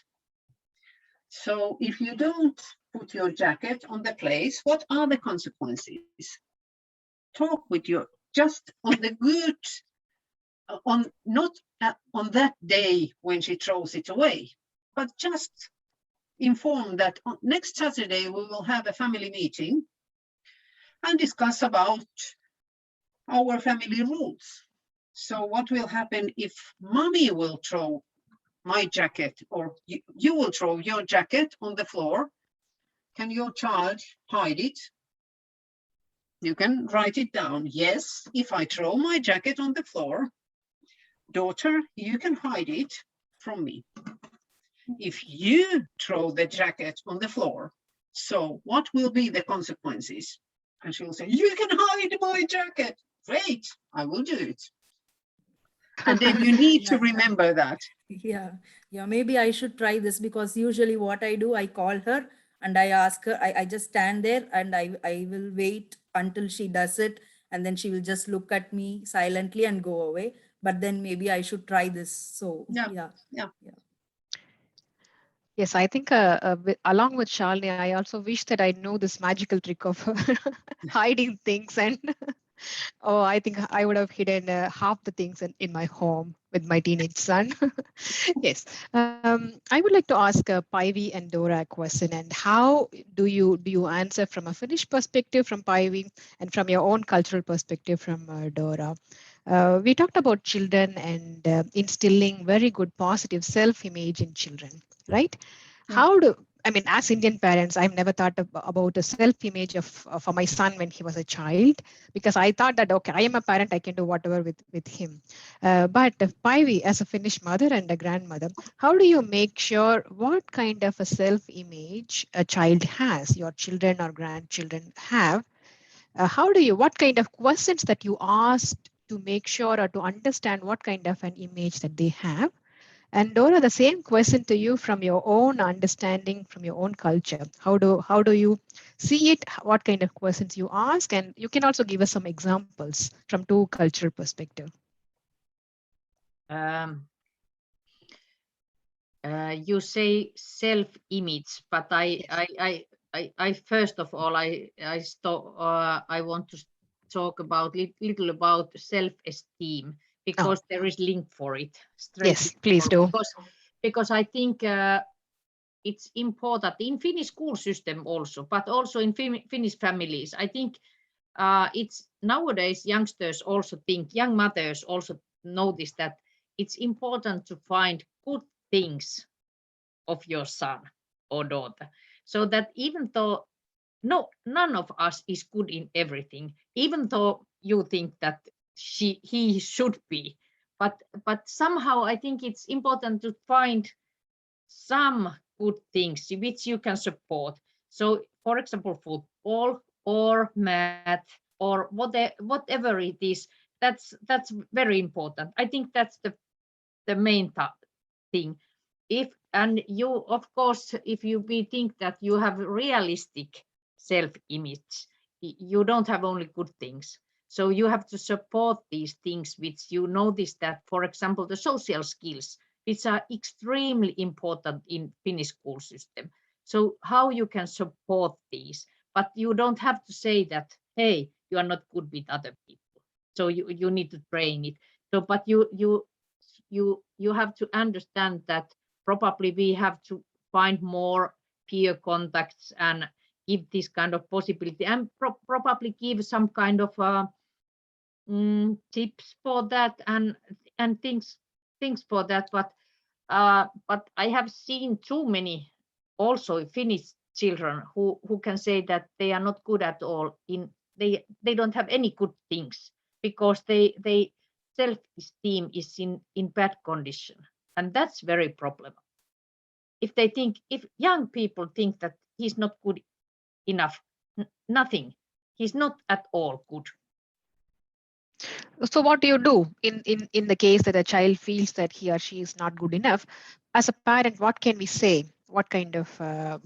So if you don't put your jacket on the place, what are the consequences? Talk with your, just on the good, on not on that day when she throws it away, but just inform that on next Saturday we will have a family meeting and discuss about our family rules. So what will happen if mommy will throw my jacket, or you will throw your jacket on the floor? Can your child hide it? You can write it down. Yes, if I throw my jacket on the floor, daughter, you can hide it from me. If you throw the jacket on the floor, so what will be the consequences? And she will say, you can hide my jacket. Great, I will do it. And then you need to remember that. Yeah, maybe I should try this, because usually what I do, I call her and I ask her, I just stand there and I will wait until she does it, and then she will just look at me silently and go away. But then maybe I should try this. So Yeah. Yes, I think along with Shalini, I also wish that I know this magical trick of hiding things. And oh, I think I would have hidden half the things in my home with my teenage son. Yes, I would like to ask Paivi and Dora a question. And how do you answer from a Finnish perspective from Paivi, and from your own cultural perspective from Dora? We talked about children and instilling very good positive self-image in children, right? Yeah. How do, I mean, as Indian parents, I've never thought about a self-image for my son when he was a child, because I thought that, okay, I am a parent, I can do whatever with him. But Paivi, as a Finnish mother and a grandmother, how do you make sure what kind of a self-image a child has, your children or grandchildren have? What kind of questions that you asked to make sure or to understand what kind of an image that they have? And Dora, the same question to you from your own understanding, from your own culture. How do you see it? What kind of questions you ask? And you can also give us some examples from two cultural perspective. You say self-image, but I first of all I want to talk about little about self-esteem, because there is link for it. Yes, please do. Because I think it's important in Finnish school system also, but also in Finnish families. I think it's nowadays youngsters also think, young mothers also notice that it's important to find good things of your son or daughter, so that even though none of us is good in everything, even though you think that he should be, but somehow I think it's important to find some good things which you can support. So for example, football or math or whatever it is, that's very important. I think that's the main thing. And you, of course, if you think that you have realistic self-image, you don't have only good things. So you have to support these things which you notice that, for example, the social skills, which are extremely important in Finnish school system. So how you can support these, but you don't have to say that, hey, you are not good with other people. So you need to train it. So, but you have to understand that probably we have to find more peer contacts and give this kind of possibility, and probably give some kind of tips for that and things for that. But I have seen too many also Finnish children who can say that they are not good at all they don't have any good things because they self-esteem is in bad condition, and that's very problem. If young people think that he's not good enough, nothing, he's not at all good. So what do you do in the case that a child feels that he or she is not good enough? As a parent, what can we say? What kind of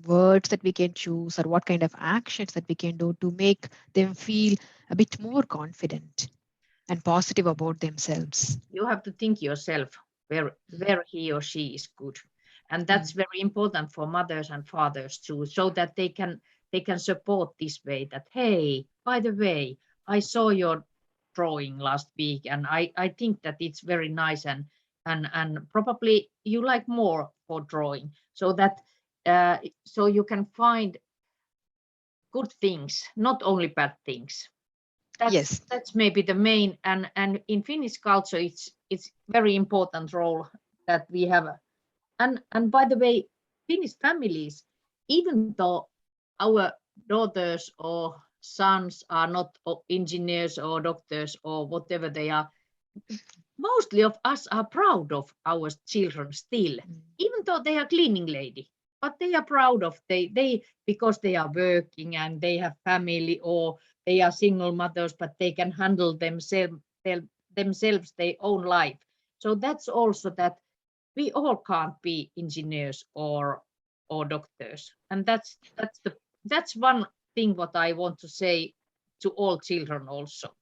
words that we can choose, or what kind of actions that we can do to make them feel a bit more confident and positive about themselves? You have to think yourself where he or she is good, and that's very important for mothers and fathers too, so that they can support this way, that hey, by the way, I saw your drawing last week and I think that it's very nice, and probably you like more for drawing, so that so you can find good things, not only bad things. Yes. That's maybe the main, and in Finnish culture it's very important role that we have. And by the way, Finnish families, even though our daughters or sons are not engineers or doctors or whatever they are, mostly of us are proud of our children still, even though they are cleaning lady, but they are proud of they because they are working and they have family, or they are single mothers, but they can handle themselves their own life. So that's also that we all can't be engineers or doctors, and that's one thing what I want to say to all children also.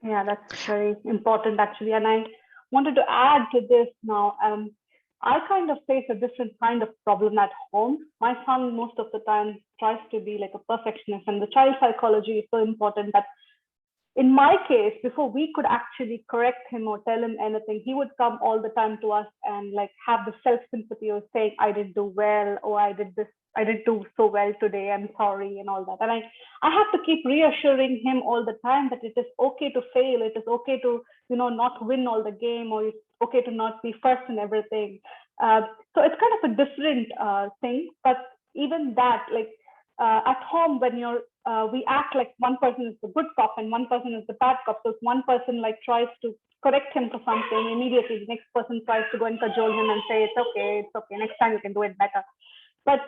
Yeah, that's very important actually. And I wanted to add to this now. I kind of face a different kind of problem at home. My son most of the time tries to be like a perfectionist, and the child psychology is so important that in my case, before we could actually correct him or tell him anything, he would come all the time to us and like have the self-sympathy of saying, I didn't do well, or I didn't do so well today, I'm sorry, and all that. And I have to keep reassuring him all the time that it is okay to fail, it is okay to, not win all the game, or it's okay to not be first in everything. So it's kind of a different thing, but even that, like at home, when we act like one person is the good cop and one person is the bad cop. So if one person like tries to correct him for something, immediately the next person tries to go and cajole him and say, it's okay, next time you can do it better. But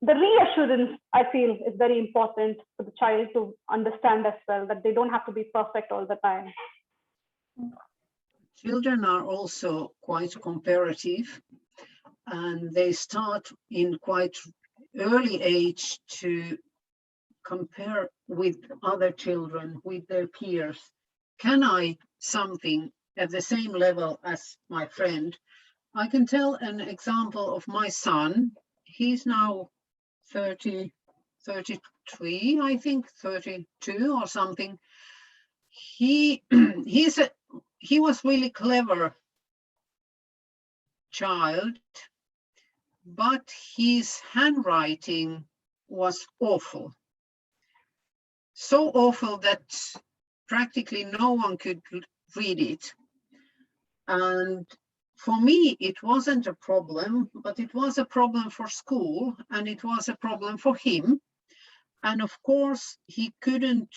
the reassurance, I feel, is very important for the child to understand as well, that they don't have to be perfect all the time. Children are also quite comparative, and they start in quite early age to compare with other children, with their peers. Can I something at the same level as my friend? I can tell an example of my son. He's now 33, I think, 32 or something. He was really clever child, but his handwriting was awful. So awful that practically no one could read it. And for me, it wasn't a problem, but it was a problem for school, and it was a problem for him. And of course, he couldn't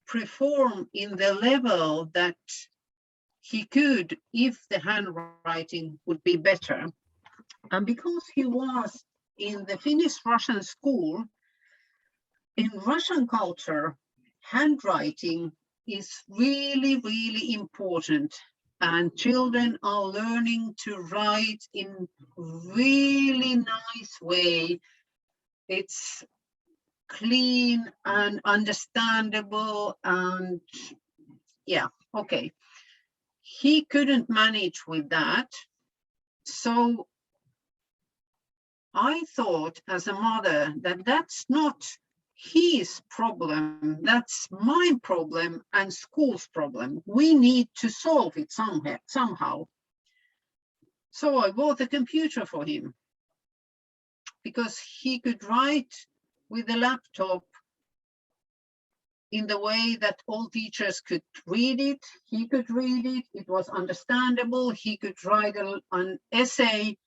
perform in the level that he could if the handwriting would be better. And because he was in the Finnish-Russian school, in Russian culture, handwriting is really, really important. And children are learning to write in really nice way. It's clean and understandable, and yeah, okay. He couldn't manage with that. So I thought as a mother that that's not his problem, that's my problem and school's problem. We need to solve it somehow. So I bought a computer for him because he could write with a laptop in the way that all teachers could read it. He could read it, it was understandable. He could write an essay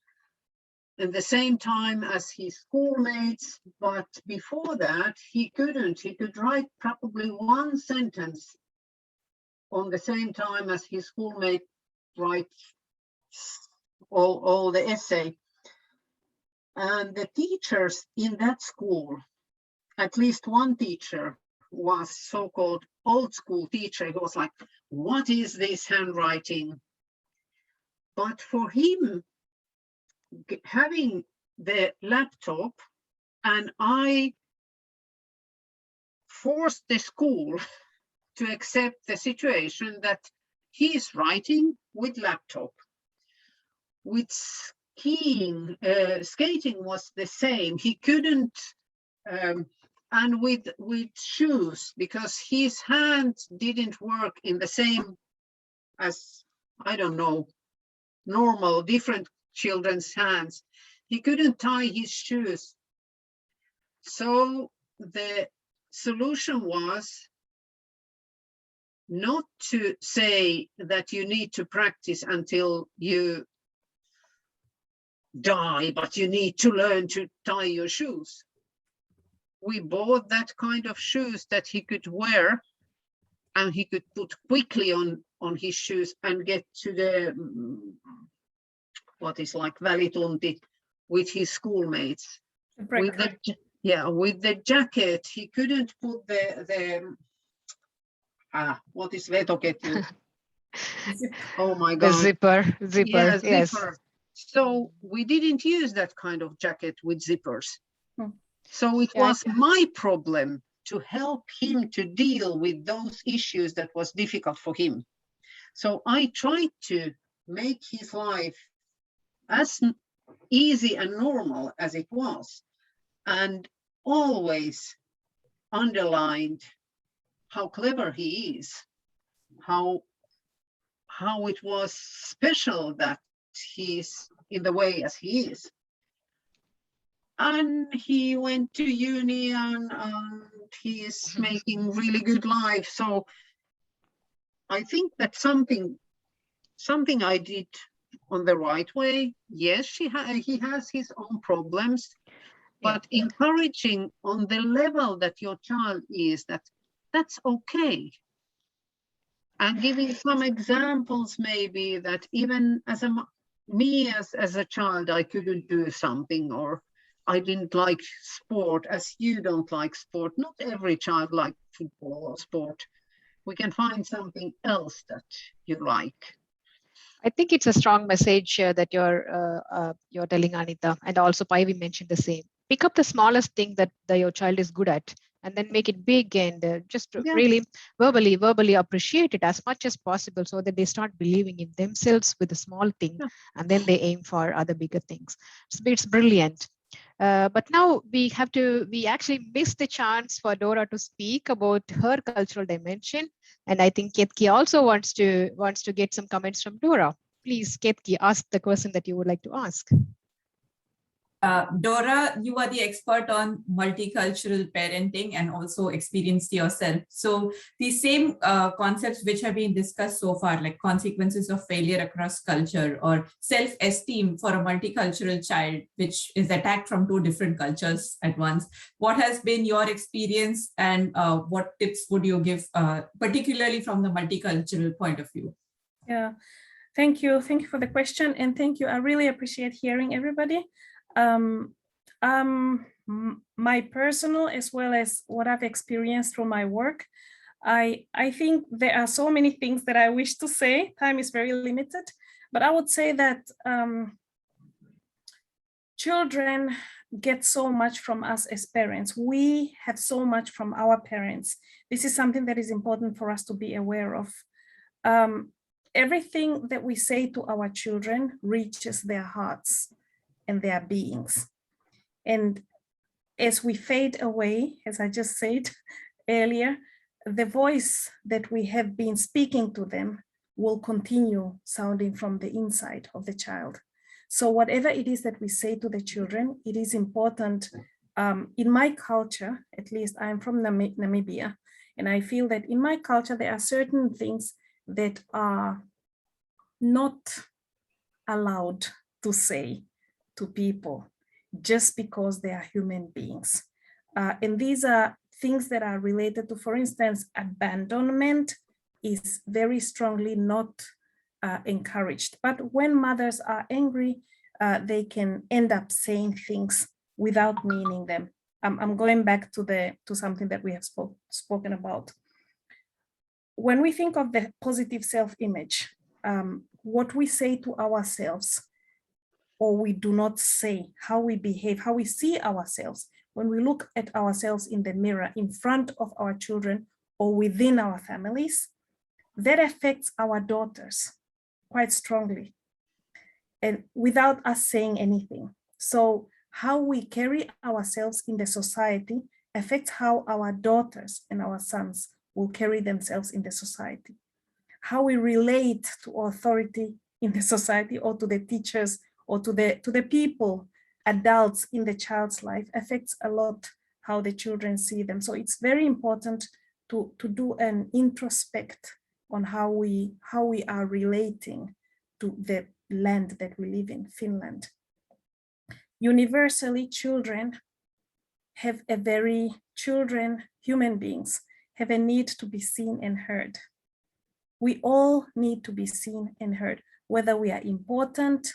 at the same time as his schoolmates, but before that he couldn't. He could write probably one sentence on the same time as his schoolmate writes all the essay. And the teachers in that school, at least one teacher was so-called old school teacher. He was like, what is this handwriting? But for him, having the laptop, and I forced the school to accept the situation that he is writing with laptop. With skiing, skating was the same. He couldn't, and with shoes, because his hands didn't work in the same as, I don't know, normal, different children's hands. He couldn't tie his shoes. So the solution was not to say that you need to practice until you die, but you need to learn to tie your shoes. We bought that kind of shoes that he could wear and he could put quickly on his shoes and get to the, what is like välitunti with his schoolmates. With the jacket, he couldn't put the what is vetoketju? Oh my God. The zipper, yes. Zipper. So we didn't use that kind of jacket with zippers. So it was my problem to help him to deal with those issues that was difficult for him. So I tried to make his life as easy and normal as it was, and always underlined how clever he is, how it was special that he's in the way as he is. And he went to uni and he is making really good life. So I think that something I did on the right way. Yes, he has his own problems, but encouraging on the level that your child is, that's okay. And giving some examples, maybe that even as a child, I couldn't do something, or I didn't like sport as you don't like sport. Not every child likes football or sport. We can find something else that you like. I think it's a strong message that you're telling, Anita, and also Päivi mentioned the same. Pick up the smallest thing that your child is good at, and then make it big, and just really verbally appreciate it as much as possible, so that they start believing in themselves with a small thing, and then they aim for other bigger things. So it's brilliant. But now we actually missed the chance for Dora to speak about her cultural dimension. And I think Ketki also wants to get some comments from Dora. Please, Ketki, ask the question that you would like to ask. Dora, you are the expert on multicultural parenting and also experienced yourself. So the same concepts which have been discussed so far, like consequences of failure across culture or self-esteem for a multicultural child, which is attacked from two different cultures at once. What has been your experience, and what tips would you give, particularly from the multicultural point of view? Yeah, thank you. Thank you for the question. And thank you. I really appreciate hearing everybody. My personal, as well as what I've experienced through my work, I think there are so many things that I wish to say. Time is very limited, but I would say that children get so much from us as parents. We have so much from our parents. This is something that is important for us to be aware of. Everything that we say to our children reaches their hearts and their beings. And as we fade away, as I just said earlier, the voice that we have been speaking to them will continue sounding from the inside of the child. So whatever it is that we say to the children, it is important. In my culture, at least I'm from Namibia, and I feel that in my culture, there are certain things that are not allowed to say to people just because they are human beings. And these are things that are related to, for instance, abandonment is very strongly not encouraged. But when mothers are angry, they can end up saying things without meaning them. I'm going back to something that we have spoken about. When we think of the positive self-image, what we say to ourselves, or we do not say, how we behave, how we see ourselves, when we look at ourselves in the mirror in front of our children or within our families, that affects our daughters quite strongly and without us saying anything. So how we carry ourselves in the society affects how our daughters and our sons will carry themselves in the society. How we relate to authority in the society or to the teachers or to the people, adults in the child's life affects a lot how the children see them. So it's very important to do an introspect on how we are relating to the land that we live in, Finland. Universally, human beings have a need to be seen and heard. We all need to be seen and heard, whether we are important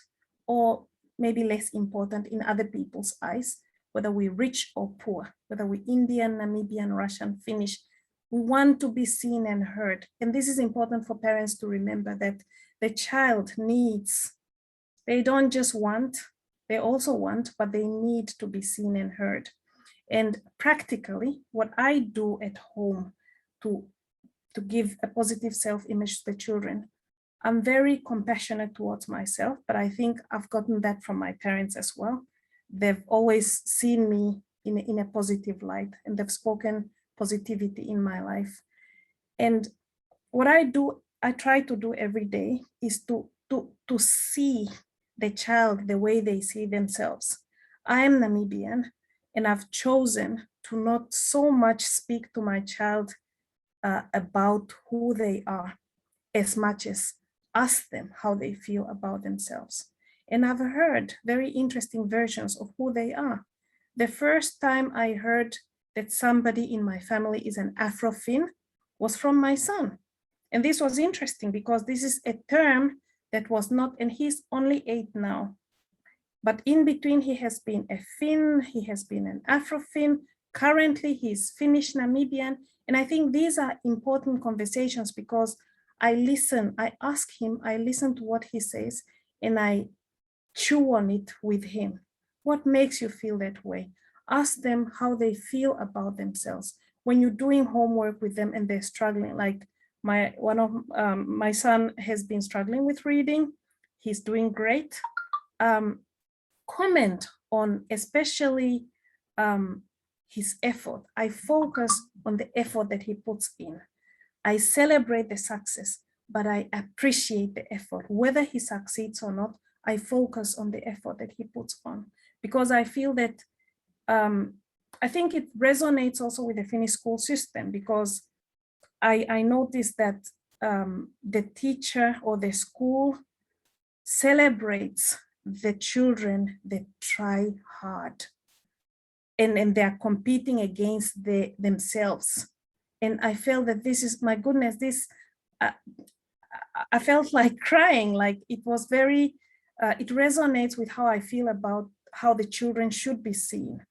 or maybe less important in other people's eyes, whether we're rich or poor, whether we're Indian, Namibian, Russian, Finnish. We want to be seen and heard. And this is important for parents to remember that the child needs, they don't just want, they also want, but they need to be seen and heard. And practically, what I do at home to give a positive self-image to the children, I'm very compassionate towards myself, but I think I've gotten that from my parents as well. They've always seen me in a positive light, and they've spoken positivity in my life. And what I try to do every day is to see the child the way they see themselves. I am Namibian, and I've chosen to not so much speak to my child about who they are as much as ask them how they feel about themselves. And I've heard very interesting versions of who they are. The first time I heard that somebody in my family is an Afro-Fin was from my son. And this was interesting because this is a term that was not, and he's only 8 now. But in between, he has been a Finn, he has been an Afro-Fin. Currently, he's Finnish Namibian. And I think these are important conversations because I listen, I ask him, I listen to what he says, and I chew on it with him. What makes you feel that way? Ask them how they feel about themselves. When you're doing homework with them and they're struggling, like my son has been struggling with reading, he's doing great. Comment on especially his effort. I focus on the effort that he puts in. I celebrate the success, but I appreciate the effort. Whether he succeeds or not, I focus on the effort that he puts on because I feel that I think it resonates also with the Finnish school system because I noticed that the teacher or the school celebrates the children that try hard and they're competing against themselves. And I felt that this is, my goodness, this, I felt like crying, like it was very, it resonates with how I feel about how the children should be seen,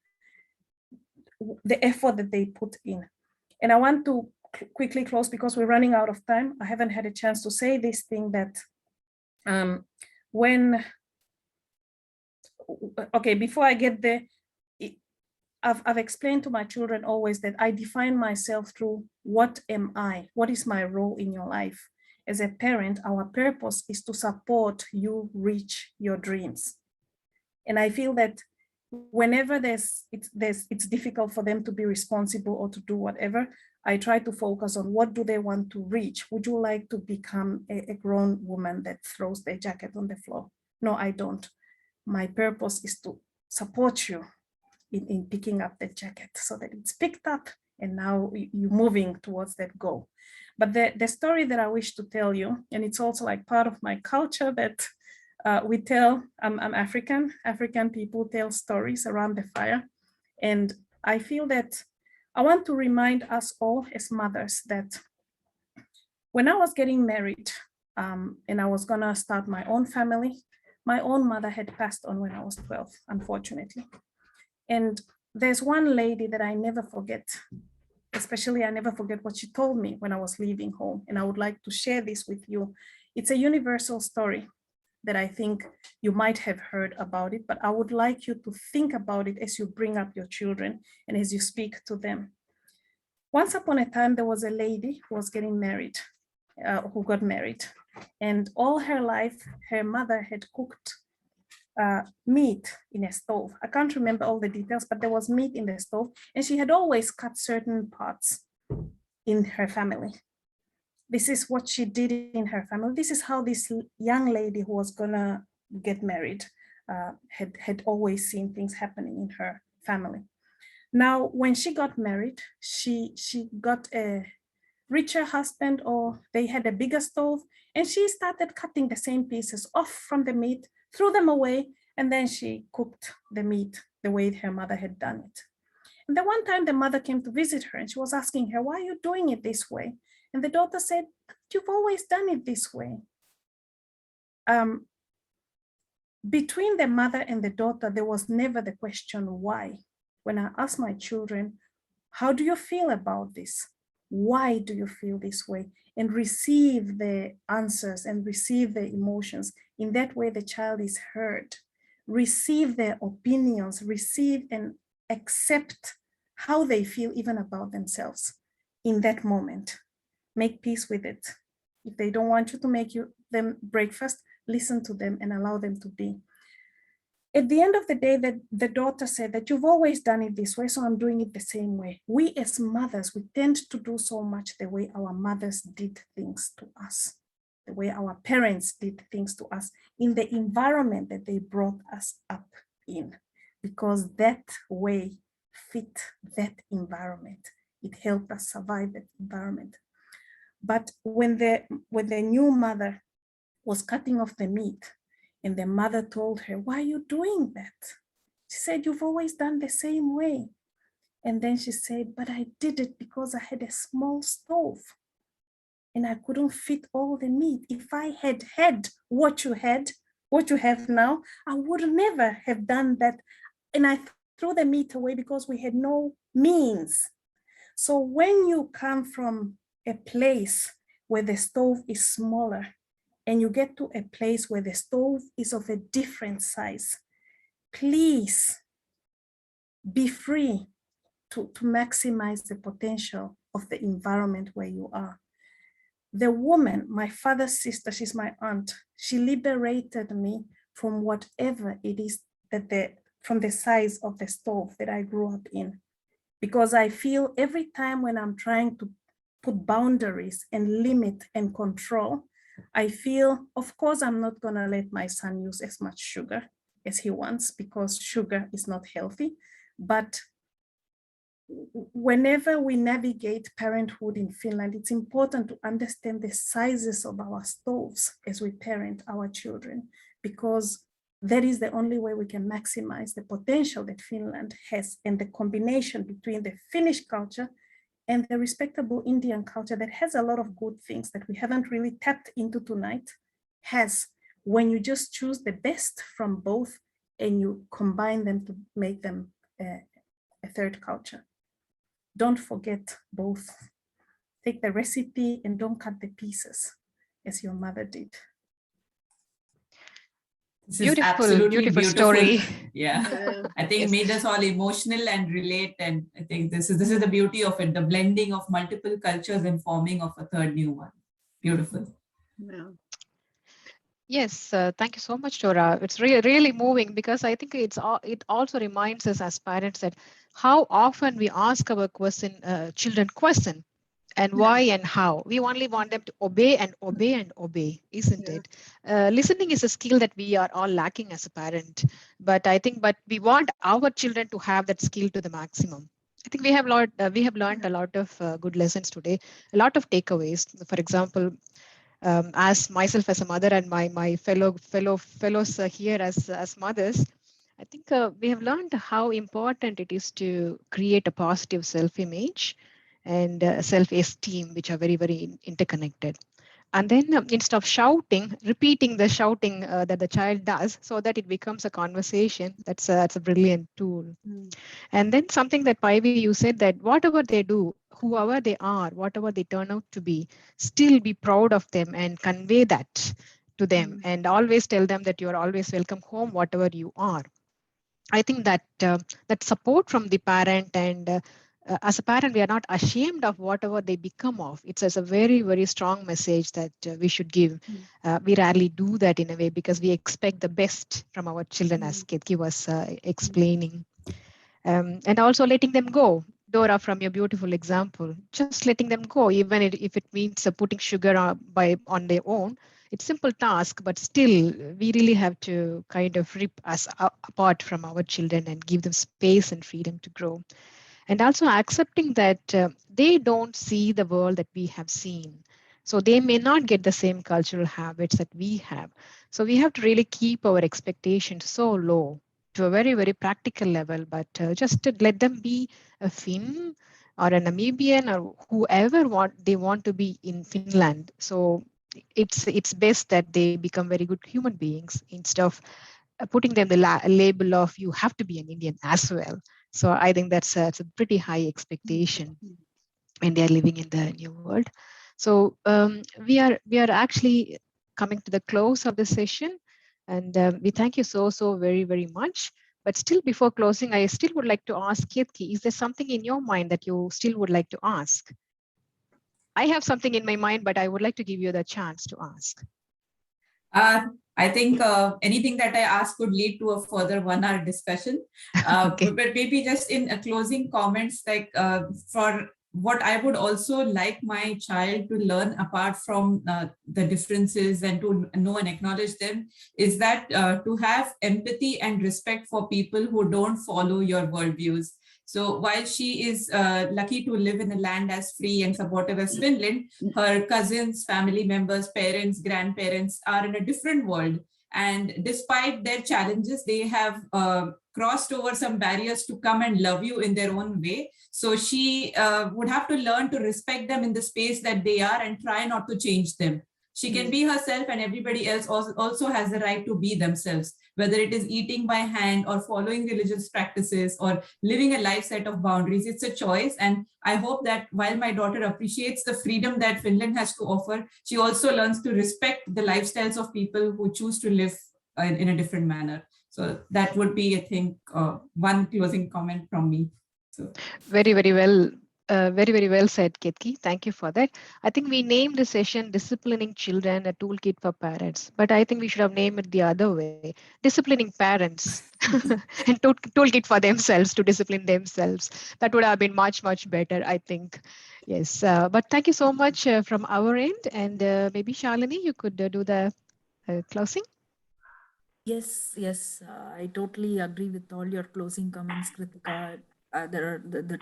the effort that they put in. And I want to quickly close because we're running out of time. I haven't had a chance to say this thing that before I get there, I've explained to my children always that I define myself through what am I? What is my role in your life? As a parent, our purpose is to support you reach your dreams. And I feel that whenever it's difficult for them to be responsible or to do whatever, I try to focus on what do they want to reach. Would you like to become a grown woman that throws their jacket on the floor? No, I don't. My purpose is to support you in picking up the jacket so that it's picked up and now you're moving towards that goal. But the story that I wish to tell you, and it's also like part of my culture that I'm African. African people tell stories around the fire. And I feel that I want to remind us all as mothers that when I was getting married and I was gonna start my own family, my own mother had passed on when I was 12, unfortunately. And there's one lady that I never forget, especially I never forget what she told me when I was leaving home. And I would like to share this with you. It's a universal story that I think you might have heard about it, but I would like you to think about it as you bring up your children and as you speak to them. Once upon a time, there was a lady who was getting married, who got married. And all her life, her mother had cooked meat in a stove. I can't remember all the details, but there was meat in the stove, and she had always cut certain parts in her family. This is what she did in her family. This is how this young lady who was gonna get married had always seen things happening in her family. Now, when she got married, she got a richer husband, or they had a bigger stove, and she started cutting the same pieces off from the meat, threw them away, and then she cooked the meat the way her mother had done it. And then one time the mother came to visit her and she was asking her, why are you doing it this way? And the daughter said, you've always done it this way. Between the mother and the daughter, there was never the question why. When I asked my children, how do you feel about this? Why do you feel this way? And receive the answers and receive the emotions. In that way, the child is heard. Receive their opinions, receive and accept how they feel even about themselves in that moment. Make peace with it. If they don't want you to make them breakfast, listen to them and allow them to be. At the end of the day, the daughter said that you've always done it this way, so I'm doing it the same way. We as mothers, we tend to do so much the way our mothers did things to us, the way our parents did things to us in the environment that they brought us up in, because that way fit that environment. It helped us survive that environment. But when the new mother was cutting off the meat, and the mother told her, why are you doing that? She said, you've always done the same way. And then she said, but I did it because I had a small stove and I couldn't fit all the meat. If I had had what you have now, I would never have done that. And I threw the meat away because we had no means. So when you come from a place where the stove is smaller, and you get to a place where the stove is of a different size, please be free to maximize the potential of the environment where you are. The woman, my father's sister, she's my aunt, she liberated me from whatever it is from the size of the stove that I grew up in. Because I feel every time when I'm trying to put boundaries and limit and control, I feel, of course, I'm not gonna let my son use as much sugar as he wants because sugar is not healthy. But whenever we navigate parenthood in Finland, it's important to understand the sizes of our stoves as we parent our children, because that is the only way we can maximize the potential that Finland has, and the combination between the Finnish culture and the respectable Indian culture that has a lot of good things that we haven't really tapped into tonight has, when you just choose the best from both and you combine them to make them a third culture. Don't forget both. Take the recipe and don't cut the pieces as your mother did. This is absolutely beautiful story. Yeah, I think made us all emotional and relate. And I think this is the beauty of it, the blending of multiple cultures and forming of a third new one. Beautiful. Yeah. Yes, thank you so much, Dora. It's really moving, because I think it also reminds us as parents that how often we ask our children question, and why and how. We only want them to obey and obey and obey, isn't it? Listening is a skill that we are all lacking as a parent, but we want our children to have that skill to the maximum. I think we have learned a lot of good lessons today, a lot of takeaways. For example, As myself as a mother and my fellows here as mothers, I think we have learned how important it is to create a positive self-image and self-esteem, which are very interconnected. And then instead of shouting, repeating the shouting that the child does, so that it becomes a conversation. That's a brilliant tool. And then something that Paivi, you said that whatever they do, whoever they are, whatever they turn out to be, still be proud of them and convey that to them, and always tell them that you are always welcome home, whatever you are. I think that that support from the parent, and as a parent, we are not ashamed of whatever they become of. It's as a very strong message that we should give. We rarely do that in a way because we expect the best from our children, as Ketki was explaining. And also letting them go. Dora, from your beautiful example, just letting them go, even if it means putting sugar on their own. It's simple task, but still, we really have to kind of rip us apart from our children and give them space and freedom to grow. And also accepting that they don't see the world that we have seen. So they may not get the same cultural habits that we have. So we have to really keep our expectations so low to a very practical level, but just to let them be a Finn or a Namibian or whoever they want to be in Finland. So it's best that they become very good human beings instead of putting them the label of you have to be an Indian as well. So I think it's a pretty high expectation when they are living in the new world. So we are actually coming to the close of the session, and we thank you so very much. But still, before closing, I still would like to ask Kirti, is there something in your mind that you still would like to ask? I have something in my mind, but I would like to give you the chance to ask. I think anything that I ask could lead to a further 1 hour discussion. Okay. But maybe just in closing comments, like for what I would also like my child to learn apart from the differences and to know and acknowledge them is that to have empathy and respect for people who don't follow your worldviews. So while she is lucky to live in a land as free and supportive as Finland, her cousins, family members, parents, grandparents are in a different world. And despite their challenges, they have crossed over some barriers to come and love you in their own way. So she would have to learn to respect them in the space that they are and try not to change them. She can be herself, and everybody else also has the right to be themselves, whether it is eating by hand or following religious practices or living a life set of boundaries. It's a choice. And I hope that while my daughter appreciates the freedom that Finland has to offer, she also learns to respect the lifestyles of people who choose to live in a different manner. So that would be, I think, one closing comment from me. So Very well. Very well said, Ketki. Thank you for that. I think we named the session Disciplining Children, a Toolkit for Parents. But I think we should have named it the other way, Disciplining Parents and Toolkit for themselves to discipline themselves. That would have been much better, I think. Yes. But thank you so much from our end. And maybe Shalini, you could do the closing. Yes, I totally agree with all your closing comments, Kritika. There are the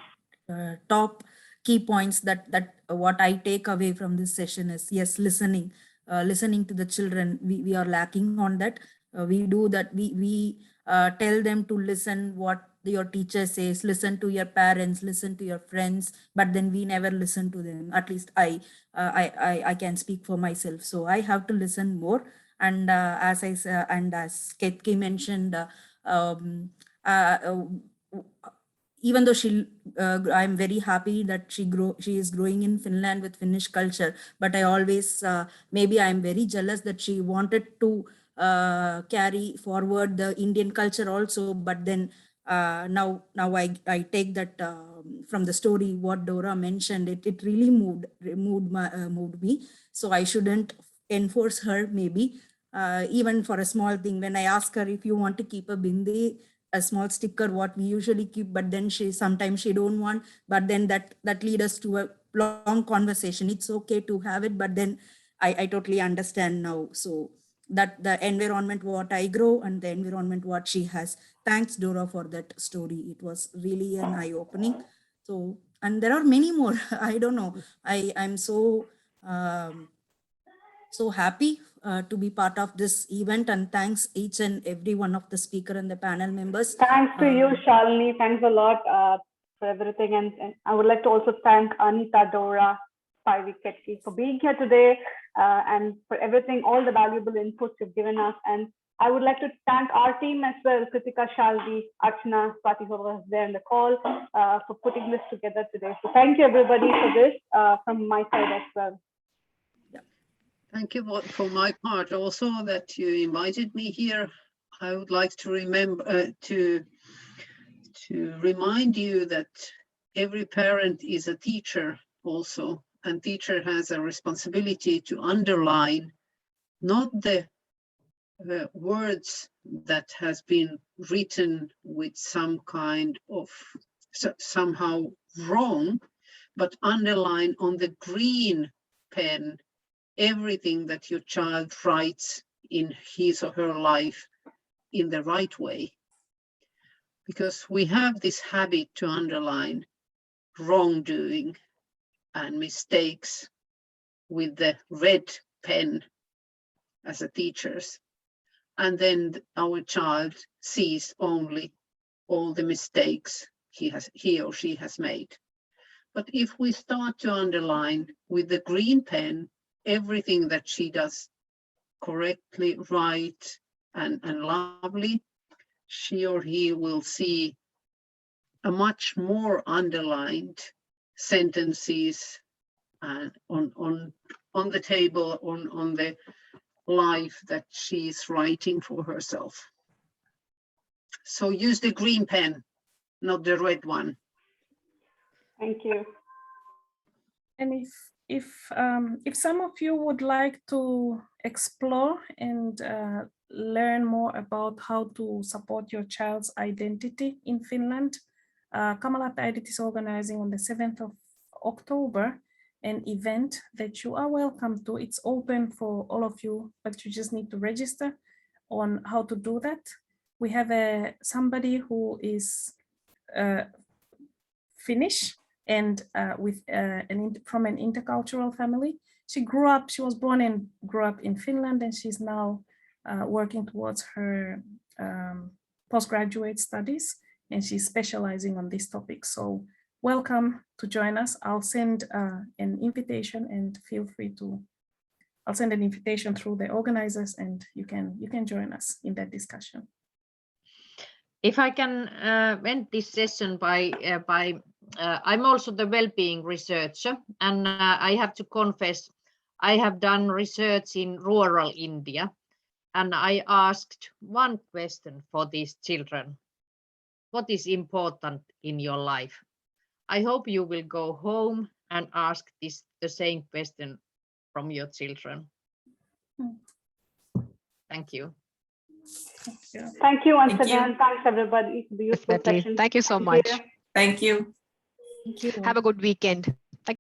top key points that what I take away from this session is, yes, listening to the children. We are lacking on that. We do that. We tell them to listen what your teacher says, listen to your parents, listen to your friends, but then we never listen to them. At least I can speak for myself. So I have to listen more. And as Ketki mentioned, um, uh, uh, even though I'm very happy that she is growing in Finland with Finnish culture, but I always, maybe I'm very jealous that she wanted to carry forward the Indian culture also, but then now I take that from the story what Dora mentioned, it really moved me. So I shouldn't enforce her, maybe even for a small thing. When I ask her if you want to keep a bindi, a small sticker what we usually keep, but then sometimes she don't want, but then that lead us to a long conversation. It's okay to have it, but then I totally understand now. So that the environment what I grow and the environment what she has. Thanks, Dora, for that story. It was really an eye-opening. So, and there are many more. I don't know. I'm so So happy to be part of this event, and thanks each and every one of the speaker and the panel members. Thanks to you, Shalini. Thanks a lot for everything. And I would like to also thank Anita, Dora, Paivi, Ketki for being here today and for everything, all the valuable inputs you've given us. And I would like to thank our team as well, Kritika, Shalvi, Archana, Swati, who was there in the call for putting this together today. So thank you everybody for this from my side as well. Thank you for my part also that you invited me here. I would like to remember to remind you that every parent is a teacher also, and teacher has a responsibility to underline not the words that has been written with some kind of somehow wrong, but underline on the green pen everything that your child writes in his or her life in the right way. Because we have this habit to underline wrongdoing and mistakes with the red pen as a teachers. And then our child sees only all the mistakes he or she has made. But if we start to underline with the green pen everything that she does correctly, right, and lovely, she or he will see a much more underlined sentences on the table, on the life that she's writing for herself. So use the green pen, not the red one. Thank you. And if some of you would like to explore and learn more about how to support your child's identity in Finland, Kamalat Äidit is organizing on the 7th of October an event that you are welcome to. It's open for all of you, but you just need to register on how to do that. We have somebody who is Finnish and from an intercultural family. She was born and grew up in Finland, and she's now working towards her postgraduate studies, and she's specializing on this topic. So welcome to join us. I'll send an invitation, and feel free to, I'll send an invitation through the organizers, and you can join us in that discussion. If I can end this session by I'm also the well-being researcher, and I have to confess, I have done research in rural India, and I asked one question for these children: what is important in your life? I hope you will go home and ask the same question from your children. Thank you. Thank you once Thank you. again. Thanks everybody for the useful Definitely. session. Thank you so much. Thank you. Thank you. Have a good weekend.